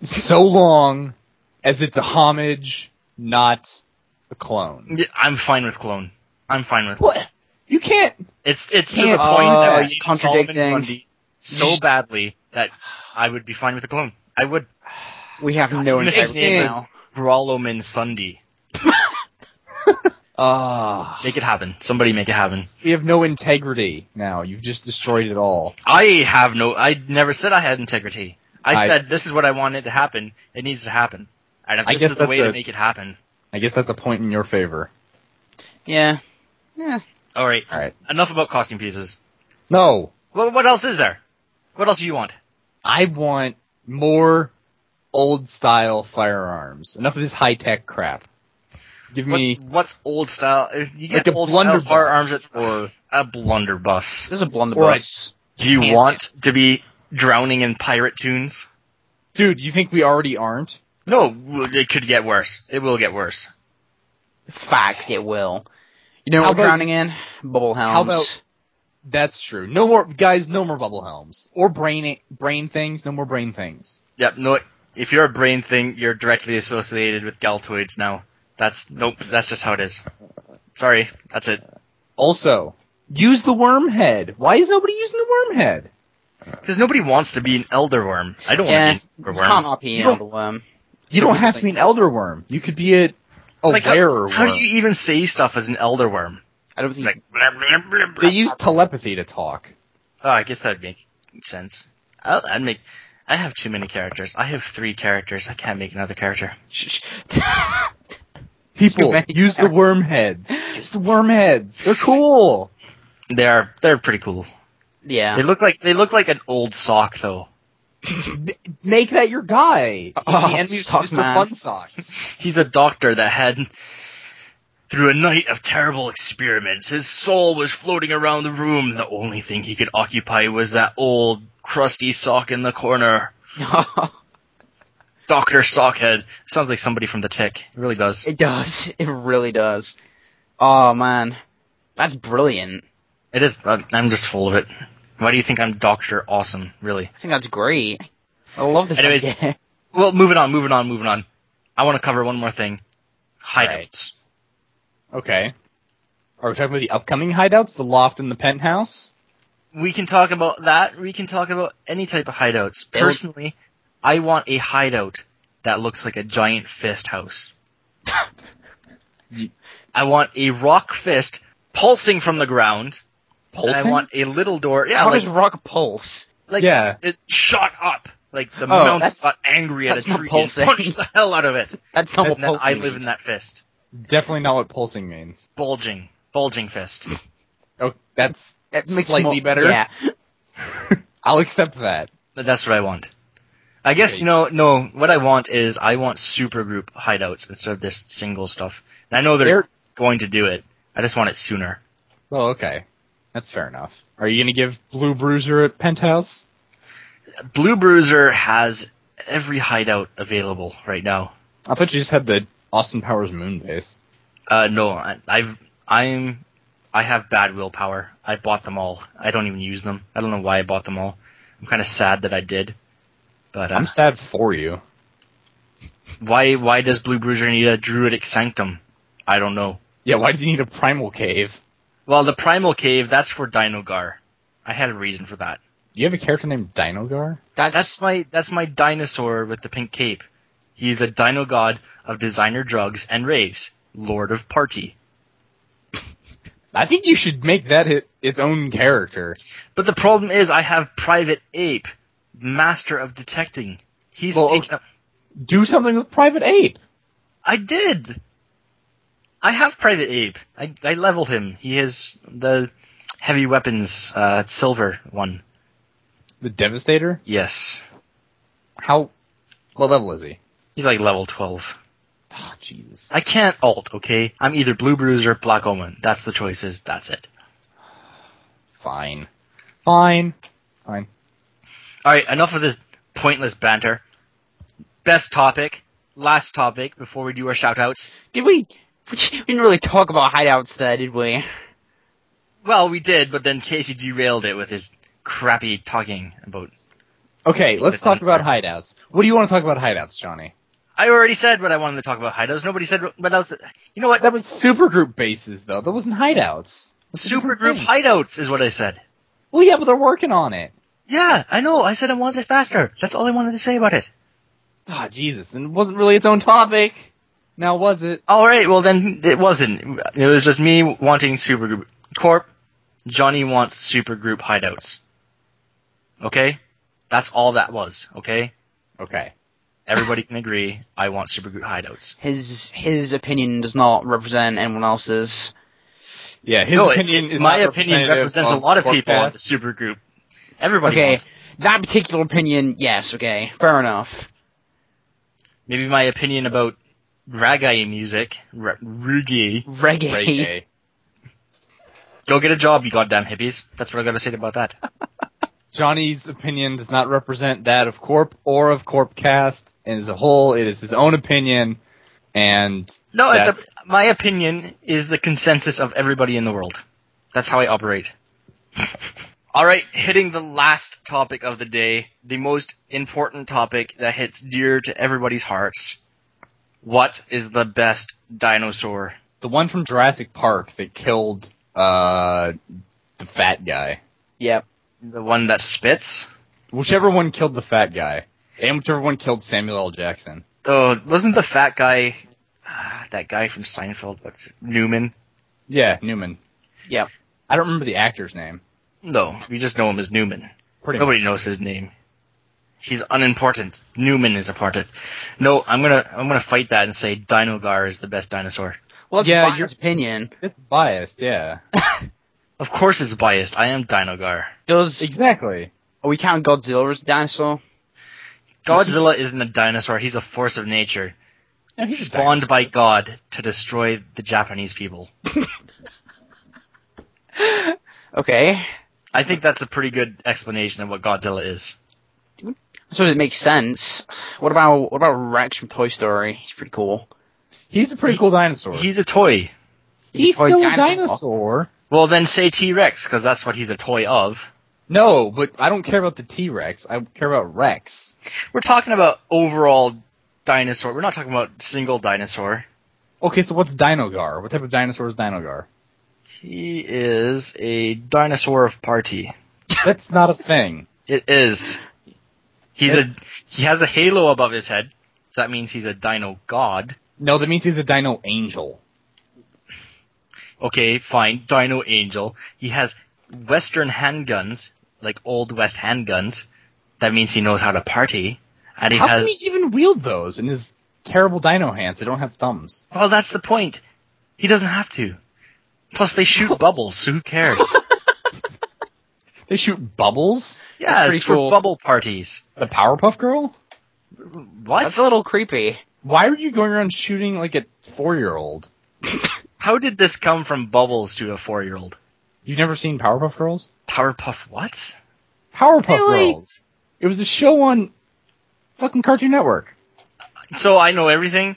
So long as it's a homage, not a clone.
Yeah, I'm fine with clone. I'm fine with
What? You can't...
It's to the
Can't-
point that I
you're
hate
contradicting.
Solomon Grundy so badly that I would be fine with a clone. I would.
We have no
Even if his
integrity
name is
now.
Grolomin Sunday. Make it happen. Somebody make it happen.
We have no integrity now. You've just destroyed it all.
I never said I had integrity. I said this is what I wanted to happen. It needs to happen. And if
I
this
guess
is the way to
that's
make it happen.
I guess that's a point in your favor.
Yeah. Yeah.
Alright.
Alright.
Enough about costume pieces.
No.
Well, what else is there? What else do you want?
I want more old-style firearms. Enough of this high-tech crap. Give me...
What's old style? If you get
Like a
old style
blunderbuss.
firearms or a blunderbuss.
There's a blunderbuss.
Do you want to be drowning in pirate tunes?
Dude, you think we already aren't?
No, it could get worse. It will get worse.
Fact, it will. You know
How
what we're
about-
drowning in? Bubble helms.
How about... That's true. No more... Guys, no more bubble helms. Or brain things. No more brain things.
Yep, no, if you're a brain thing, you're directly associated with Galtoids now. Nope, that's just how it is. Sorry, that's it.
Also, use the worm head. Why is nobody using the worm head?
Because nobody wants to be an elder worm. I don't
Yeah,
want to be an
you
elder
can't
worm.
RP Elder Worm.
You don't have to be an elder worm. You could be a
Like,
wearer
how do
worm.
you even say stuff as an elder worm?
I don't think...
Like, blah, blah, blah, blah.
They use telepathy to talk.
Oh, I guess that'd make sense. I have too many characters. I have 3 characters. I can't make another character.
People,
many
use the worm head. Use the worm heads. They're cool.
They're pretty cool.
Yeah.
They look like an old sock though.
Make that your guy.
Oh,
the enemy's
sock
just for
man.
fun socks.
He's a doctor that had Through a night of terrible experiments, his soul was floating around the room. The only thing he could occupy was that old, crusty sock in the corner. Dr. Sockhead. Sounds like somebody from The Tick. It really does.
It does. It really does. Oh, man. That's brilliant.
It is. I'm just full of it. Why do you think I'm Dr. Awesome, really?
I think that's great. I love this
Anyways,
idea.
well, moving on. I want to cover one more thing. Hideouts.
Right. Okay. Are we talking about the upcoming hideouts? The loft and the penthouse?
We can talk about that. We can talk about any type of hideouts. Personally, I want a hideout that looks like a giant fist house. I want a rock fist pulsing from the ground.
Pulsing?
And I want a little door. Yeah,
How
like
does rock pulse?
it shot up. Like the mountains got angry at a
not
tree and
pulsing.
punched the hell out of it.
That's not what
And then
pulsing
I
means.
live in that fist.
Definitely not what pulsing means.
Bulging fist.
Oh, that's
It makes
slightly better.
Yeah.
I'll accept that.
That's what I want. I guess,
Okay.
no, what I want is I want supergroup hideouts instead of this single stuff. And I know they're going to do it. I just want it sooner.
Well, okay. That's fair enough. Are you going to give Blue Bruiser a penthouse?
Blue Bruiser has every hideout available right now.
I thought you just had the Austin Powers moon base.
No, I have bad willpower. I bought them all. I don't even use them. I don't know why I bought them all. I'm kind of sad that I did. But
I'm sad for you.
why does Blue Bruiser need a druidic sanctum? I don't know.
Yeah, why does he need a primal cave?
Well, the primal cave, that's for Dinogar. I had a reason for that.
Do you have a character named Dinogar?
That's my dinosaur with the pink cape. He's a dino god of designer drugs and raves. Lord of Party.
I think you should make that its own character.
But the problem is I have Private Ape, master of detecting. He's taken up...
Do something with Private Ape.
I did! I have Private Ape. I leveled him. He has the heavy weapons, silver one.
The Devastator?
Yes.
What level is he?
He's like level 12.
Oh, Jesus.
I can't alt, okay? I'm either Blue Bruiser or Black Omen. That's the choices. That's it.
Fine.
Alright, enough of this pointless banter. Best topic. Last topic before we do our shoutouts.
We didn't really talk about hideouts there, did we?
Well, we did, but then Casey derailed it with his crappy talking about...
Okay, let's talk about hideouts. What do you want to talk about hideouts, Johnny?
I already said what I wanted to talk about hideouts. Nobody said what else. You know what?
That was supergroup bases, though. That wasn't hideouts.
Supergroup hideouts is what I said.
Well, yeah, but they're working on it.
Yeah, I know. I said I wanted it faster. That's all I wanted to say about it.
Ah, Jesus. And it wasn't really its own topic. Now, was it?
Alright, well then, it wasn't. It was just me wanting supergroup. Corp, Johnny wants supergroup hideouts. Okay? That's all that was, okay?
Okay.
Everybody can agree, I want supergroup hideouts.
His opinion does not represent anyone else's.
Yeah, his opinion is
my
not
opinion
representative
represents a
of
lot of people
CORPcast.
on the supergroup. Everybody
Okay,
wants.
that particular opinion, yes, okay, fair enough.
Maybe my opinion about reggae music, reggae.
Reggae.
Go get a job, you goddamn hippies. That's what I gotta say about that.
Johnny's opinion does not represent that of Corp or of CORPcast. And as a whole, it is his own opinion, and...
No, my opinion is the consensus of everybody in the world. That's how I operate. Alright, hitting the last topic of the day, the most important topic that hits dear to everybody's hearts. What is the best dinosaur?
The one from Jurassic Park that killed, the fat guy.
Yep.
The one that spits?
Whichever one killed the fat guy. And whichever one killed Samuel L. Jackson.
Oh, wasn't the fat guy... that guy from Seinfeld, what's it, Newman?
Yeah, Newman.
Yep.
I don't remember the actor's name.
No, we just know him as Newman.
Nobody
knows his name. He's unimportant. Newman is important. No, I'm gonna fight that and say Dinogar is the best dinosaur.
Well, it's
Yeah,
your opinion.
It's biased, yeah.
Of course it's biased. I am Dinogar.
Exactly.
Are we counting Godzilla as a dinosaur?
Godzilla isn't a dinosaur. He's a force of nature. spawned by God to destroy the Japanese people.
Okay.
I think that's a pretty good explanation of what Godzilla is.
So it makes sense. What about Rex from Toy Story? He's pretty cool.
He's a pretty cool dinosaur.
He's a toy.
He's
a toy
still a dinosaur.
Well, then say T-Rex, because that's what he's a toy of.
No, but I don't care about the T-Rex. I care about Rex.
We're talking about overall dinosaur. We're not talking about single dinosaur.
Okay, so what's Dinogar? What type of dinosaur is Dinogar?
He is a dinosaur of party.
That's not a thing.
It is. He has a halo above his head. So that means he's a dino god.
No, that means he's a dino angel.
Okay, fine. Dino angel. He has Western handguns, like Old West handguns. That means he knows how to party. And
How can he even wield those in his terrible dino hands? They don't have thumbs.
Well, that's the point. He doesn't have to. Plus, they shoot bubbles, so who cares?
They shoot bubbles?
Yeah, it's
cool.
for bubble parties.
The Powerpuff Girl?
What?
That's a little creepy.
Why are you going around shooting like a 4-year-old?
How did this come from bubbles to a 4-year-old?
You've never seen Powerpuff Girls?
Powerpuff what?
Powerpuff
Really?
Girls. It was a show on fucking Cartoon Network.
So I know everything?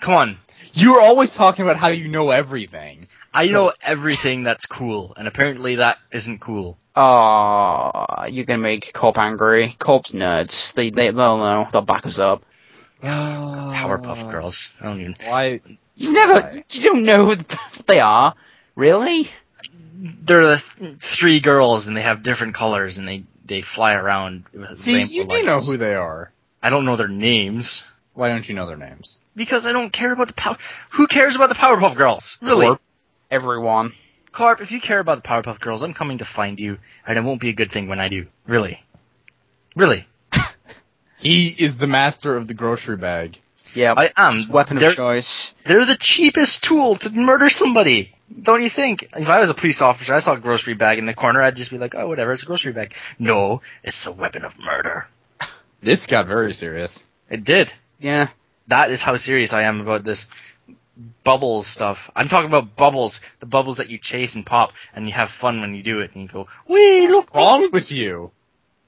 Come on.
You were always talking about how you know everything.
I know everything that's cool, and apparently that isn't cool.
Oh, you're gonna make Corp angry. Corp's nerds. They'll know. They'll back us up.
Powerpuff Girls. I don't even...
Why?
You don't know what they are. Really?
They're the 3 girls, and they have different colors, and they fly around with
See,
rainbow
you do
lights.
know who they are.
I don't know their names.
Why don't you know their names?
Because I don't care about the Power... Who cares about the Powerpuff Girls? Really?
Corp.
Everyone.
Corp, if you care about the Powerpuff Girls, I'm coming to find you, and it won't be a good thing when I do. Really. Really.
He is the master of the grocery bag.
Yeah.
I am.
Weapon of choice.
They're the cheapest tool to murder somebody. Don't you think? If I was a police officer, I saw a grocery bag in the corner, I'd just be like, oh, whatever, it's a grocery bag. No, it's a weapon of murder.
This got very serious.
It did.
Yeah.
That is how serious I am about this bubbles stuff. I'm talking about bubbles. The bubbles that you chase and pop, and you have fun when you do it, and you go, wee, look,
What's wrong with you?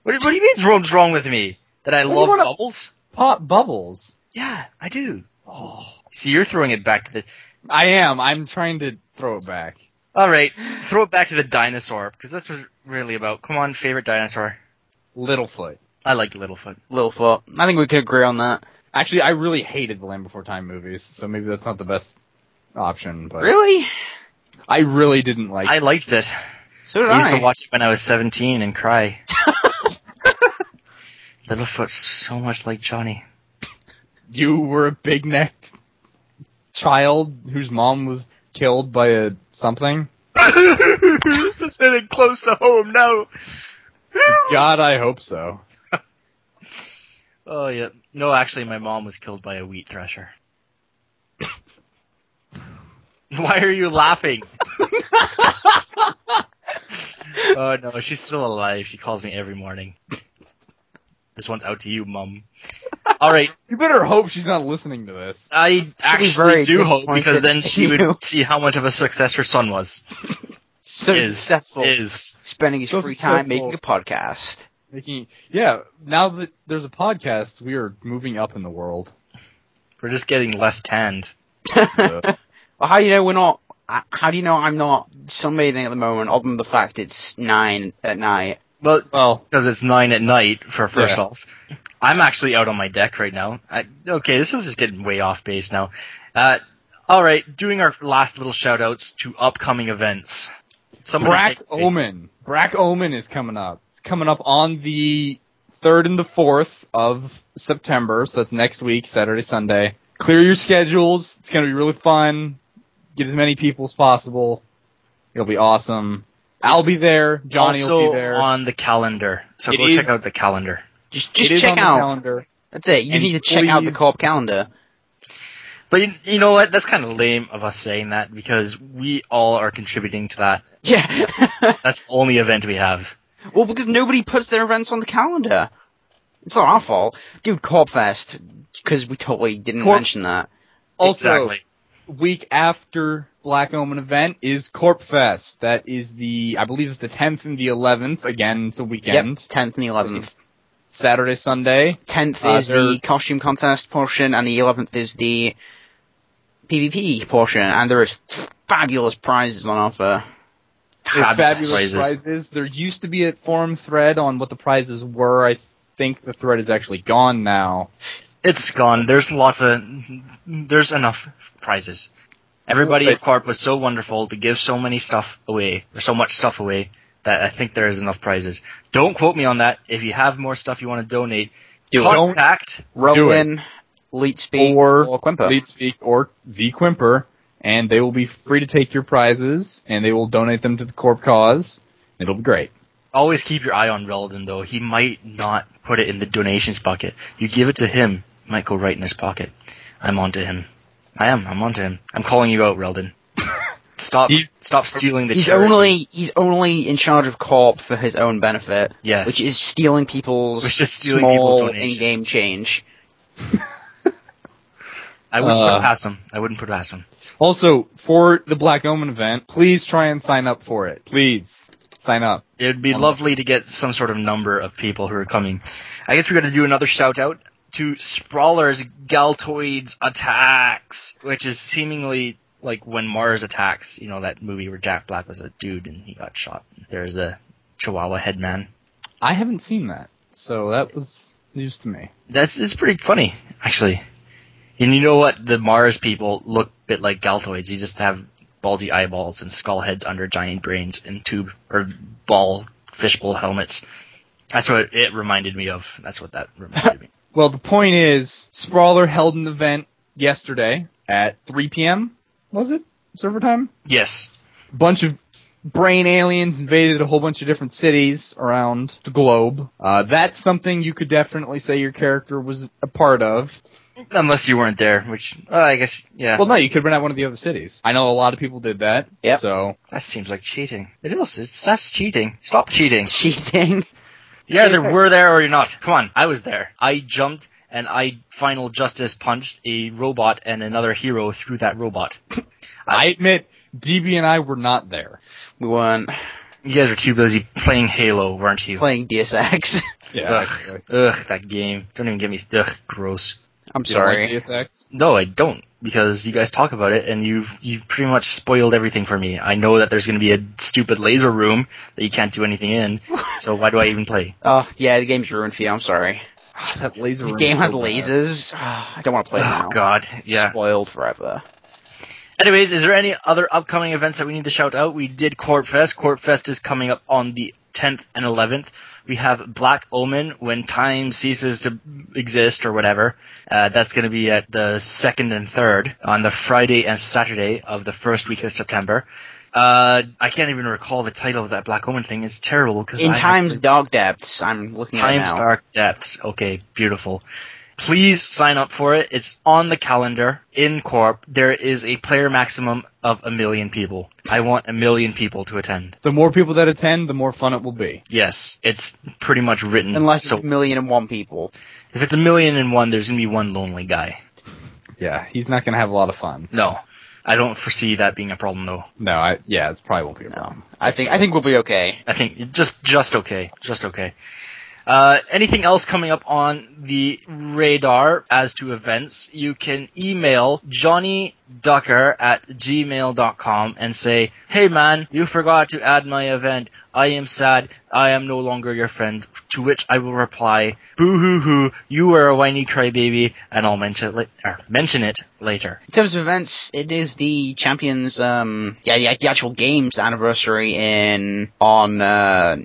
What do you mean what's wrong with me? That I love
wanna
bubbles?
Pop bubbles.
Yeah, I do. Oh. See, you're throwing it back to the...
I am. I'm trying to throw it back.
Alright, throw it back to the dinosaur, because that's what it's really about. Come on, favorite dinosaur.
Littlefoot.
I like Littlefoot.
Littlefoot. I think we could agree on that.
Actually, I really hated the Land Before Time movies, so maybe that's not the best option. But
Really?
I really didn't like
I liked it.
So did
I used
I.
to watch it when I was 17 and cry. Littlefoot's so much like Johnny.
You were a big-necked child whose mom was killed by a something?
This is getting close to home now.
God, I hope so.
Oh, yeah. No, actually, my mom was killed by a wheat thresher. Why are you laughing? Oh, no, she's still alive. She calls me every morning. This one's out to you, Mum. All right.
You better hope she's not listening to this.
I actually
very
do hope, because
disappointed
then she
in you.
would see how much of a success her son was.
So successful.
Is.
Spending his
So
free time
successful.
making a podcast.
Now that there's a podcast, we are moving up in the world.
We're just getting less tanned.
Well, how do you know we're not? How do you know I'm not sunbathing at the moment, other than the fact it's 9 at night?
Well, because it's 9 at night, first
Yeah.
off. I'm actually out on my deck right now. Okay, this is just getting way off base now. Alright, doing our last little shout-outs to upcoming events.
Brack Omen. Brack Omen is coming up. It's coming up on the 3rd and the 4th of September, so that's next week, Saturday, Sunday. Clear your schedules. It's going to be really fun. Get as many people as possible. It'll be awesome. I'll be there. Johnny
also
will be there.
on the calendar, so
It
go
is-
check out the calendar.
Just
It is
check
on the
out.
calendar.
That's it. You
And
need to check out the
please-
Corp calendar.
But you know what? That's kind of lame of us saying that, because we all are contributing to that.
Yeah.
That's the only event we have.
Well, because nobody puts their events on the calendar. It's not our fault. Dude, CORPfest, because we totally didn't
Corp-
mention that.
Also,
Exactly.
week after Black Omen event is CORPfest. That is I believe it's the 10th and the 11th. Again, it's a weekend.
Yep, 10th and the 11th.
Saturday, Sunday.
10th is the costume contest portion, and the 11th is the PvP portion, and there is fabulous prizes on offer.
Fabulous prizes. There used to be a forum thread on what the prizes were. I think the thread is actually gone now.
It's gone. There's enough prizes. Everybody at Corp was so wonderful to give so much stuff away, that I think there is enough prizes. Don't quote me on that. If you have more stuff you want to donate, contact
Rowan, Leetspeak, or Quimper.
Leetspeak or the Quimper, and they will be free to take your prizes, and they will donate them to the Corp cause. It'll be great.
Always keep your eye on Reldon, though. He might not put it in the donations bucket. You give it to him, it might go right in his pocket. I'm onto him. I'm onto him. I'm calling you out, Reldon. Stop stealing the charity.
He's only in charge of Corp for his own benefit.
Yes.
Which is stealing people's
people's donations.
in-game change.
I wouldn't put it past him.
Also, for the Black Omen event, please try and sign up for it. Please. Sign up.
It would be lovely to get some sort of number of people who are coming. I guess we're going to do another shout-out to Sprawler's Galtoids Attacks, which is seemingly like when Mars Attacks, that movie where Jack Black was a dude and he got shot. There's the Chihuahua headman.
I haven't seen that, so that was news to me.
It's pretty funny, actually. And you know what? The Mars people look a bit like Galtoids. You just have bulgy eyeballs and skull heads under giant brains and fishbowl helmets. That's what it reminded me of. That's what that reminded me.
Well, the point is, Sprawler held an event yesterday at 3 p.m., was it? Server time?
Yes.
A bunch of brain aliens invaded a whole bunch of different cities around the globe. That's something you could definitely say your character was a part of.
Unless you weren't there, which, I guess, yeah.
Well, no, you could have been at one of the other cities. I know a lot of people did that.
Yep.
So
that seems like cheating. It is. That's cheating. Stop cheating.
Cheating?
You either were there or you're not. Come on, I was there. I jumped and I final justice punched a robot and another hero through that robot.
I admit, DB and I were not there.
We weren't.
You guys were too busy playing Halo, weren't you?
Playing Deus Ex.
Yeah.
Ugh, that game. Don't even get me. Ugh, gross.
I'm sorry.
You don't like Deus Ex?
No, I don't, because you guys talk about it, and you've pretty much spoiled everything for me. I know that there's going to be a stupid laser room that you can't do anything in, so why do I even play?
Oh, yeah, the game's ruined for you, I'm sorry.
That laser room.
The game has
so
lasers. I don't want to play it now.
Oh, God, yeah.
Spoiled forever.
Anyways, is there any other upcoming events that we need to shout out? We did CORPfest. CORPfest is coming up on the 10th and 11th. We have Black Omen, When Time Ceases to Exist, or whatever. That's going to be at the 2nd and 3rd, on the Friday and Saturday of the first week of September. I can't even recall the title of that Black Omen thing. It's terrible.
In Time's Dark Depths, I'm looking at it now.
Time's Dark Depths. Okay, beautiful. Please sign up for it. It's on the calendar in Corp. There is a player maximum of 1 million people. I want 1 million people to attend.
The more people that attend, the more fun it will be.
Yes, it's pretty much written.
Unless it's 1,000,001 people.
If it's 1,000,001, there's going to be one lonely guy.
Yeah, he's not going to have a lot of fun.
No. I don't foresee that being a problem, though.
No, it probably won't be a problem.
I think we'll be okay.
I think just okay. Just okay. Anything else coming up on the radar as to events, you can email johnnyducker@gmail.com and say, "Hey man, you forgot to add my event. I am sad. I am no longer your friend." To which I will reply, "Boo-hoo-hoo, you were a whiny crybaby," and I'll mention it later.
In terms of events, it is the Champions, the actual games anniversary on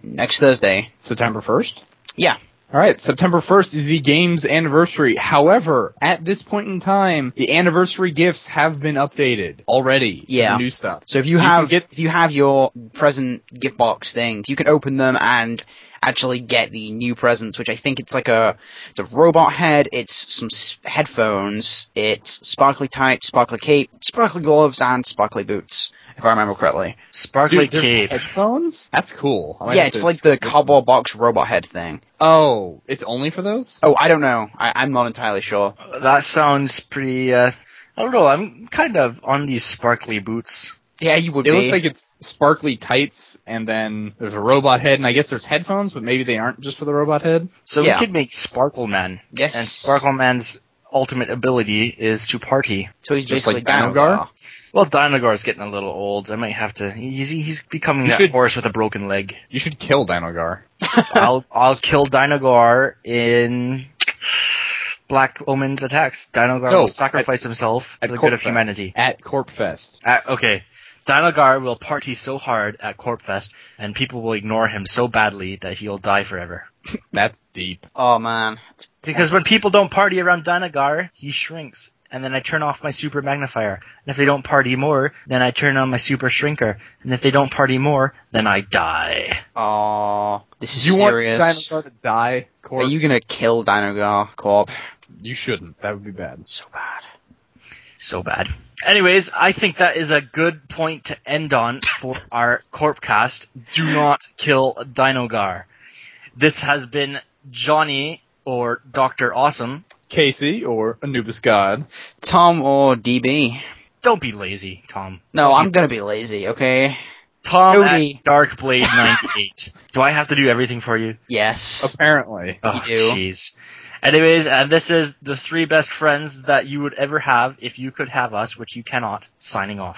next Thursday.
September 1st?
Yeah.
Alright, September 1st is the game's anniversary. However, at this point in time, the anniversary gifts have been updated already.
Yeah.
The new stuff.
So if you have your present gift box things, you can open them and actually get the new presents, which I think it's a robot head, it's some headphones, it's sparkly tights, sparkly cape, sparkly gloves, and sparkly boots, if I remember correctly.
Sparkly
Dude,
cape.
Headphones? That's cool.
Yeah, it's like the cardboard box robot head thing.
Oh, it's only for those?
Oh, I don't know. I'm not entirely sure.
That sounds pretty I don't know, I'm kind of on these sparkly boots.
Yeah, you would
It
be.
looks like it's sparkly tights, and then there's a robot head, and I guess there's headphones, but maybe they aren't just for the robot head.
So
Yeah.
we could make Sparkle Man.
Yes.
And Sparkle Man's ultimate ability is to party.
So he's
Just
basically
like Dinogar?
Well, Dinogar's getting a little old. I might have to... He's becoming
You
that
should-
horse with a broken leg.
You should kill Dinogar.
I'll kill Dinogar in Black Omen's attacks. Dinogar
No,
will sacrifice himself for the good of
Corpfest.
humanity.
At CORPfest.
Okay. Dinogar will party so hard at Corpfest, and people will ignore him so badly that he'll die forever.
That's deep.
Oh, man.
Because when people don't party around Dinogar, he shrinks. And then I turn off my super magnifier. And if they don't party more, then I turn on my super shrinker. And if they don't party more, then I die.
Oh, this is
You want
serious.
Dinogar to die, Corp?
Are you gonna kill Dinogar, Corp?
You shouldn't. That would be bad.
So bad.
So bad. Anyways, I think that is a good point to end on for our CORPcast. Do not kill Dinogar. This has been Johnny, or Dr. Awesome.
Casey, or Anubis God.
Tom or DB?
Don't be lazy, Tom.
No, I'm gonna be lazy, okay?
Tom
Cody.
at Darkblade98. Do I have to do everything for you?
Yes.
Apparently.
Oh,
You do.
jeez. Anyways, and this is the 3 best friends that you would ever have if you could have us, which you cannot, signing off.